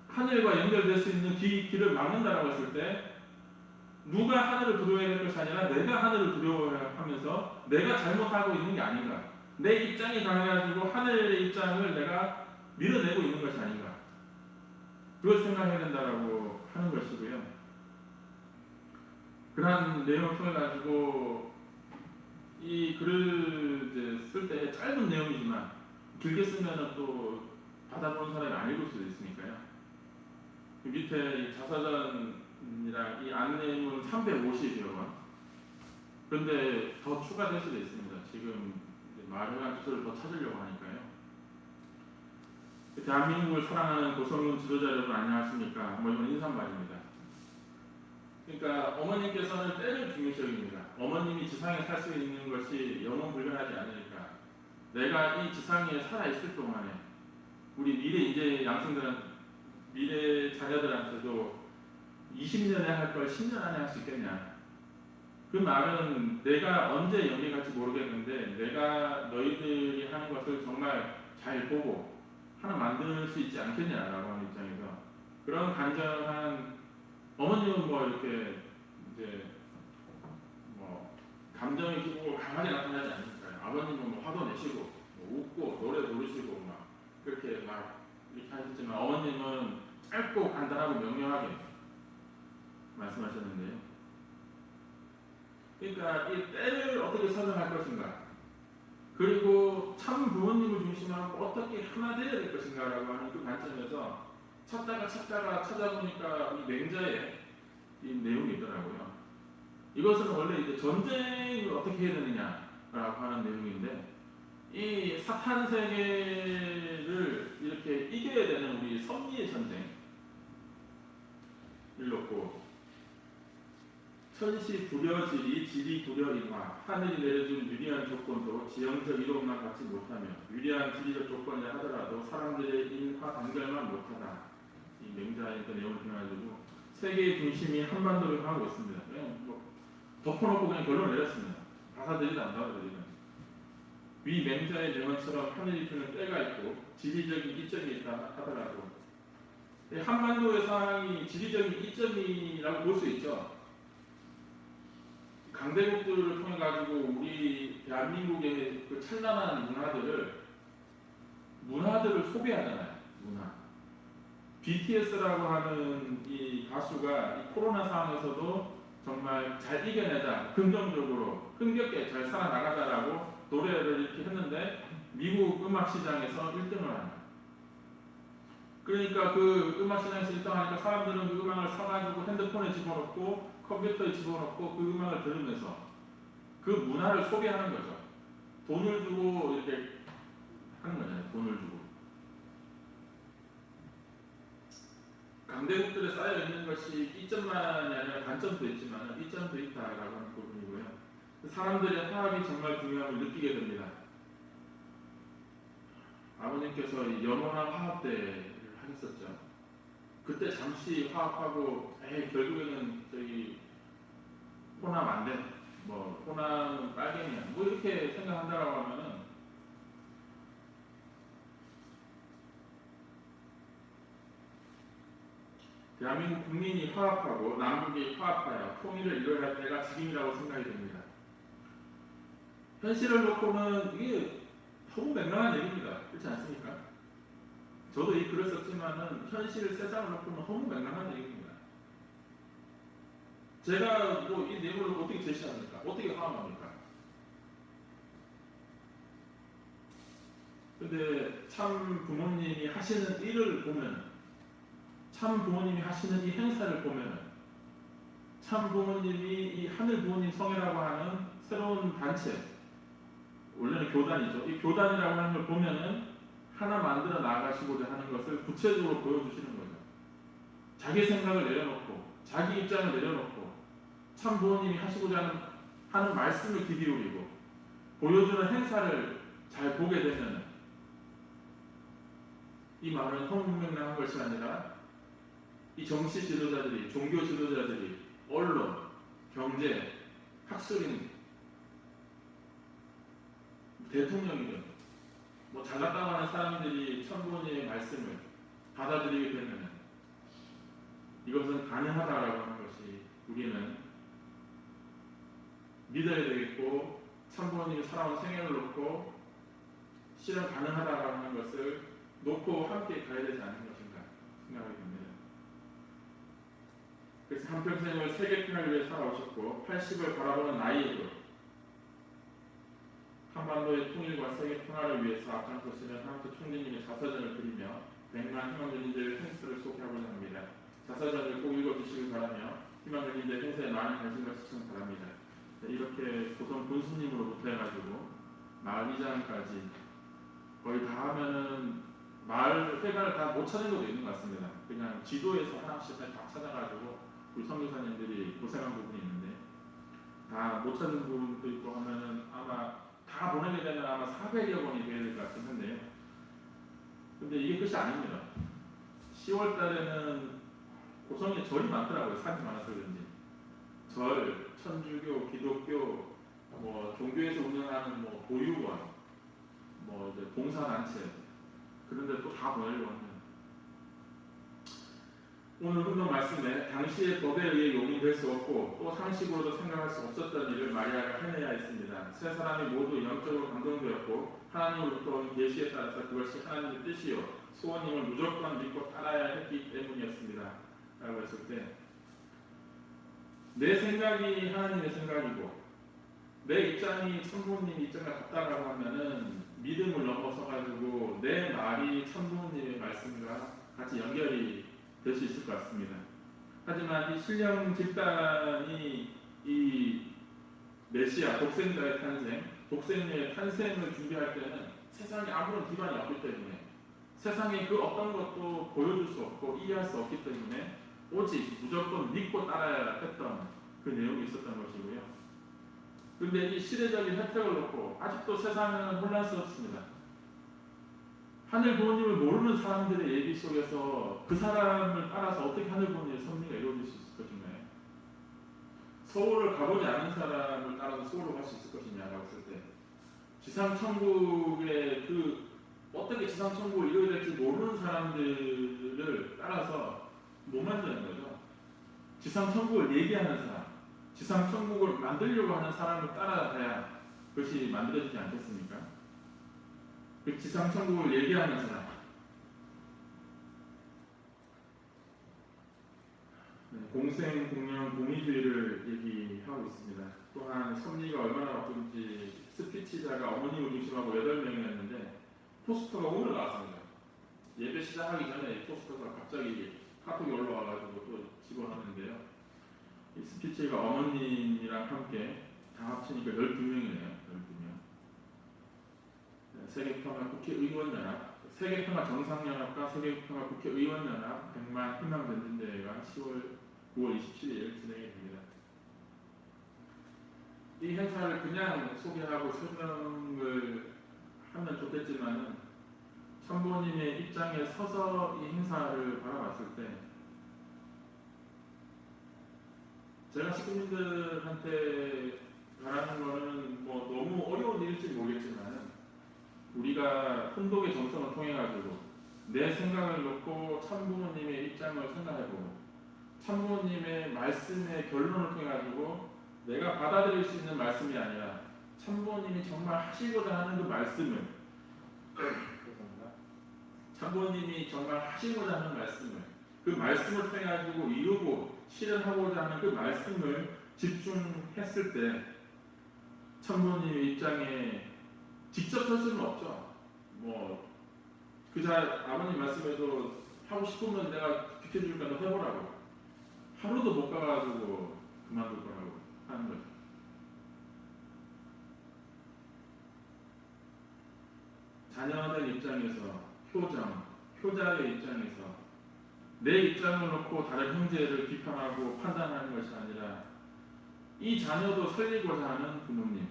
하늘과 연결될 수 있는 길을 막는다라고 했을 때 누가 하늘을 두려워해야 될 것이 아니라 내가 하늘을 두려워하면서 내가 잘못하고 있는 게 아닌가. 내 입장이 강해가지고 하늘의 입장을 내가 밀어내고 있는 것이 아닌가. 그걸 생각해야 된다라고 하는 것이고요. 그러한 내용을 통해 가지고 이 글을 이제 쓸 때 짧은 내용이지만 길게 쓰면은 또 받아보는 사람이 안 읽을 수도 있으니까요. 그 밑에 이 자서전이랑 이 안내문 350여 원. 그런데 더 추가될 수도 있습니다. 지금 마련한 주소를 더 찾으려고 하니까요. 대한민국을 사랑하는 고성군 지도자 여러분 안녕하십니까? 뭐 이건 인사말입니다. 그러니까 어머님께서는 때를 중요시 여깁니다. 어머님이 지상에 살 수 있는 것이 영원불변하지 않으니까 내가 이 지상에 살아있을 동안에 우리 미래 인재 양성들은 미래 자녀들한테도 20년에 할 걸 10년 안에 할 수 있겠냐. 그 말은 내가 언제 영이 갈지 모르겠는데 내가 너희들이 하는 것을 정말 잘 보고 하나 만들 수 있지 않겠냐라고 하는 입장에서 그런 간절한 어머님은 뭐 이렇게 이제 뭐 감정의 기복을 강하게 나타나지 않으니까요. 아버님은 뭐 화도 내시고 뭐 웃고 노래 부르시고 막 그렇게 막 이렇게 하셨지만 어머님은 짧고 간단하고 명료하게 말씀하셨는데요. 그러니까 이 때를 어떻게 선정할 것인가, 그리고 참 부모님을 중심으로 어떻게 하나 되어야 될 것인가라고 하는 그 관점에서 찾다가 찾아보니까 이 맹자의 이 내용이 있더라고요. 이것은 원래 이제 전쟁을 어떻게 해야 되느냐라고 하는 내용인데, 이 사탄 세계를 이렇게 이겨야 되는 우리 섭리의 전쟁을 놓고 천시 두려지리 지리 두려이마 하늘이 내려준 유리한 조건도 지형적 이론만 갖지 못하며 유리한 지리적 조건이라 하더라도 사람들의 인화 단결만 못하다. 이 맹자의 그 내용을 통해가지고 세계의 중심이 한반도를 향하고 있습니다. 그냥 뭐 덮어놓고 그냥 결론을 내렸습니다. 받아들이지 안 받아들이는. 위 맹자의 명언처럼 하늘이 주는 때가 있고 지리적인 이점이 있다 하더라도 한반도의 상황이 지리적인 이점이라고 볼 수 있죠. 강대국들을 통해 가지고 우리 대한민국의 그 찬란한 문화들을 소비하잖아요. 문화. BTS라고 하는 이 가수가 이 코로나 상황에서도 정말 잘 이겨내자, 긍정적으로 흥겹게 잘 살아나가자라고 노래를 이렇게 했는데 미국 음악 시장에서 1등을 합니다. 그러니까 그 음악 시장에서 1등하니까 사람들은 그 음악을 사가지고 핸드폰에 집어넣고 컴퓨터에 집어넣고 그 음악을 들으면서 그 문화를 소비하는 거죠. 돈을 주고 이렇게 하는 거잖아요. 돈을 주고. 강대국들에 쌓여 있는 것이 이점만이 아니라 단점도 있지만 이점도 있다라고 하는 부분이고요. 사람들의 화합이 정말 중요함을 느끼게 됩니다. 아버님께서 영원한 화합대를 하셨었죠. 그때 잠시 화합하고 결국에는 저희 호남 안 돼. 뭐 호남은 빨갱이야. 뭐 이렇게 생각한다라고 하면은 대한민국 국민이 화합하고 남북이 화합하여 통일을 이뤄야 할 때가 지금이라고 생각이 됩니다. 현실을 놓고는 이게 너무 맹랑한 얘기입니다. 그렇지 않습니까? 저도 이 글을 썼지만은 현실 세상을 놓고는 너무 맹랑한 얘기입니다. 제가 뭐 이 내용을 어떻게 제시합니까? 어떻게 화합합니까? 근데 참 부모님이 하시는 일을 보면, 참 부모님이 하시는 이 행사를 보면, 참 부모님이 이 하늘 부모님 성회라고 하는 새로운 단체, 원래는 교단이죠. 이 교단이라고 하는 걸 보면은 하나 만들어 나가시고자 하는 것을 구체적으로 보여주시는 거죠. 자기 생각을 내려놓고, 자기 입장을 내려놓고, 참 부모님이 하시고자 하는 말씀을 귀 기울이고, 보여주는 행사를 잘 보게 되면 이 말은 허무맹랑한 것이 아니라 이 정치 지도자들이, 종교 지도자들이, 언론, 경제, 학술인, 대통령이든 뭐 잘났다고 하는 사람들이 천부모님의 말씀을 받아들이게 되면 이것은 가능하다라고 하는 것이 우리는 믿어야 되겠고, 참부모님이 살아온 생애를 놓고 실현 가능하다라고 하는 것을 놓고 함께 가야 되지 않는 것인가 생각이 듭니다. 그래서 한평생을 세계평화를 위해 살아오셨고 80을 바라보는 나이에도 한반도의 통일과 세계평화를 위해서 앞장서시는 한국 총리님의 자서전을 드리며 100만 희망전인들 행사를 소개하고자 합니다. 자서전을 꼭 읽어주시길 바라며 희망전인들 행사에 많은 관심과 시청 바랍니다. 이렇게 고성 군수님으로부터 해가지고 마을 이장까지 거의 다 하면은 마을 회관을 다 못 찾은 것도 있는 것 같습니다. 그냥 지도에서 하나씩 다 찾아가지고 우리 선교사님들이 고생한 부분이 있는데 다 못 찾은 부분도 있고 하면은 아마 다 보내게 되면 아마 400여 번이 돼야 될 것 같긴 한데요. 근데 이게 끝이 아닙니다. 10월 달에는 고성에 절이 많더라고요. 산이 많아서 그런지. 절, 천주교, 기독교, 뭐 종교에서 운영하는 뭐 보육원, 뭐 이제 봉사단체, 그런데 또 다 보내려고 합니다. 오늘 훈독 말씀에 당시의 법에 의해 용인될 수 없고 또 상식으로도 생각할 수 없었던 일을 마리아가 해내야 했습니다. 세 사람이 모두 영적으로 감동되었고 하나님으로부터 온 계시에 따라서 그것이 하나님의 뜻이요 소원임을 무조건 믿고 따라야 했기 때문이었습니다. 라고 했을 때 내 생각이 하나님의 생각이고 내 입장이 천부모님 입장과 같다라고 하면은 믿음을 넘어서 가지고 내 말이 천부모님의 말씀과 같이 연결이 될 수 있을 것 같습니다. 하지만 이 신령 집단이 이 메시아 독생자의 탄생, 독생자의 탄생을 준비할 때는 세상에 아무런 기반이 없기 때문에 세상에 그 어떤 것도 보여줄 수 없고 이해할 수 없기 때문에 오직 무조건 믿고 따라야 했던 그 내용이 있었던 것이고요. 그런데 이 시대적인 혜택을 놓고 아직도 세상은 혼란스럽습니다. 하늘 부모님을 모르는 사람들의 얘기 속에서 그 사람을 따라서 어떻게 하늘 부모님의 섭리가 이루어질 수 있을 것인가요? 서울을 가보지 않은 사람을 따라서 서울로 갈 수 있을 것이냐라고 했을 때 지상천국의 그 어떻게 지상천국을 이루어야 될지 모르는 사람들을 따라서 못 만드는 거죠. 지상천국을 얘기하는 사람, 지상천국을 만들려고 하는 사람을 따라가야 그것이 만들어지지 않겠습니까? 그 지상천국을 얘기하는 사람, 공생, 공명, 공의주의를 얘기하고 있습니다. 또한 섭리가 얼마나 바쁜지 스피치자가 어머님을 중심하고 8명이었는데 포스터가 오늘 나왔습니다. 예배 시작하기 전에 포스터가 갑자기 카톡이 올라와가지고 또 집어넣는데요. 이 스피치가 어머님이랑 함께 다 합치니까 12명이네요. 12명. 세계평화 국회의원연합, 세계평화 정상연합과 세계평화 국회의원연합 100만 희망전진대회가 9월 27일 진행이 됩니다. 이 행사를 그냥 소개하고 설명을 하면 좋겠지만은 천부님의 입장에 서서 이 행사를 바라봤을 때 제가 식구님들한테 바라는 거는 뭐 너무 어려운 일일지 모르겠지만 우리가 훈독의 정성을 통해 가지고 내 생각을 놓고 참부모님의 입장을 생각해보고 참부모님의 말씀의 결론을 통해 가지고 내가 받아들일 수 있는 말씀이 아니라 참부모님이 정말 하시고자 하는 그 말씀을 참부모님이 정말 하시고자 하는 말씀을 그 말씀을 통해 가지고 이루고 실현하고자 하는 그 말씀을 집중했을 때 참부모님의 입장에 직접 설 수는 없죠. 뭐 그자 아버님 말씀에도 하고 싶으면 내가 비켜줄까 너 해보라고 하루도 못 가가지고 그만둘 거라고 하는 거죠. 자녀된 입장에서 효자의 입장에서 내 입장을 놓고 다른 형제를 비판하고 판단하는 것이 아니라 이 자녀도 살리고자 하는 부모님,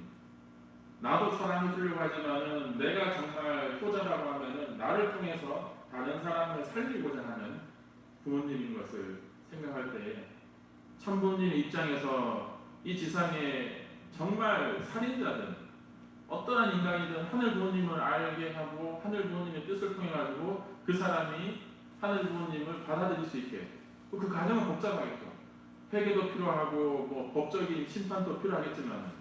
나도 사랑해 주려고 하지만은 내가 정말 효자라고 하면은 나를 통해서 다른 사람을 살리고자 하는 부모님인 것을 생각할 때에 참부모님 입장에서 이 지상에 정말 살인자든 어떠한 인간이든 하늘 부모님을 알게 하고 하늘 부모님의 뜻을 통해 가지고 그 사람이 하늘 부모님을 받아들일 수 있게 그 과정은 복잡하겠죠. 회개도 필요하고 뭐 법적인 심판도 필요하겠지만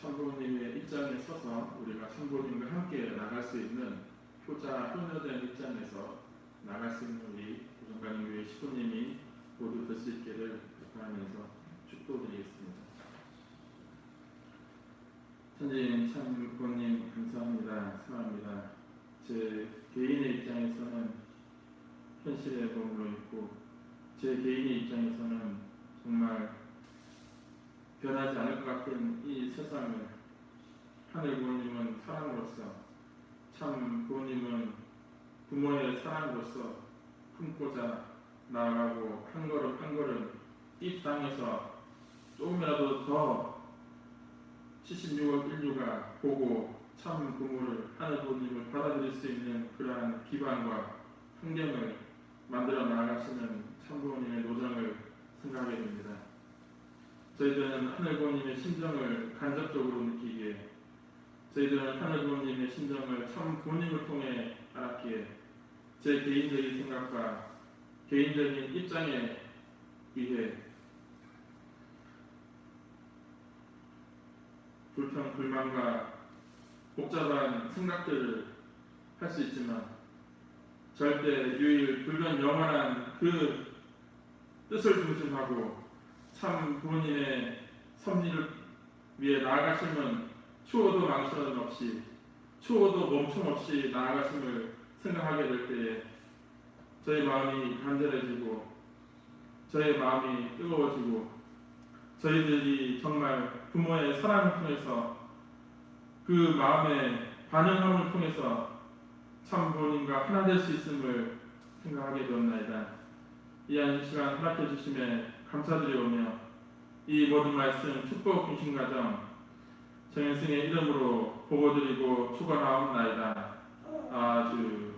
천부모님의 입장에 서서 우리가 천부모님과 함께 나갈 수 있는 효자된 입장에서 나갈 수 있는 우리 고정관님교회 식구님이 모두 될 수 있기를 바라면서 축도드리겠습니다. 천지인 참부모님 감사합니다. 사랑합니다. 제 개인의 입장에서는 현실에 머물러 있고 제 개인의 입장에서는 정말 변하지 않을 것 같은 이 세상을 하늘 부모님은 사랑으로서 참 부모님은 부모의 사랑으로서 품고자 나아가고 한 걸음 한 걸음 이 땅에서 조금이라도 더 76억 인류가 보고 참 부모를 하늘 부모님을 받아들일 수 있는 그러한 기반과 환경을 만들어 나아가시는 참 부모님의 노정을 생각하게 됩니다. 저희들은 하늘 부모님의 심정을 간접적으로 느끼기에, 저희들은 하늘 부모님의 심정을 참 부모님을 통해 알았기에, 제 개인적인 생각과 개인적인 입장에 의해 불평, 불만과 복잡한 생각들을 할 수 있지만, 절대 유일 불변 영원한 그 뜻을 중심하고 참 부모님의 섭리를 위해 나아가심은 추호도 망설임 없이, 추호도 멈춤 없이 나아가심을 생각하게 될 때에 저의 마음이 간절해지고, 저의 마음이 뜨거워지고, 저희들이 정말 부모의 사랑을 통해서, 그 마음의 반응함을 통해서 참 부모님과 하나 될 수 있음을 생각하게 되었나이다. 이한 시간 허락해 주심에 감사드리오며, 이 모든 말씀 축복 중심 가정 정현승의 이름으로 보고드리고 축원하옵나이다. 아주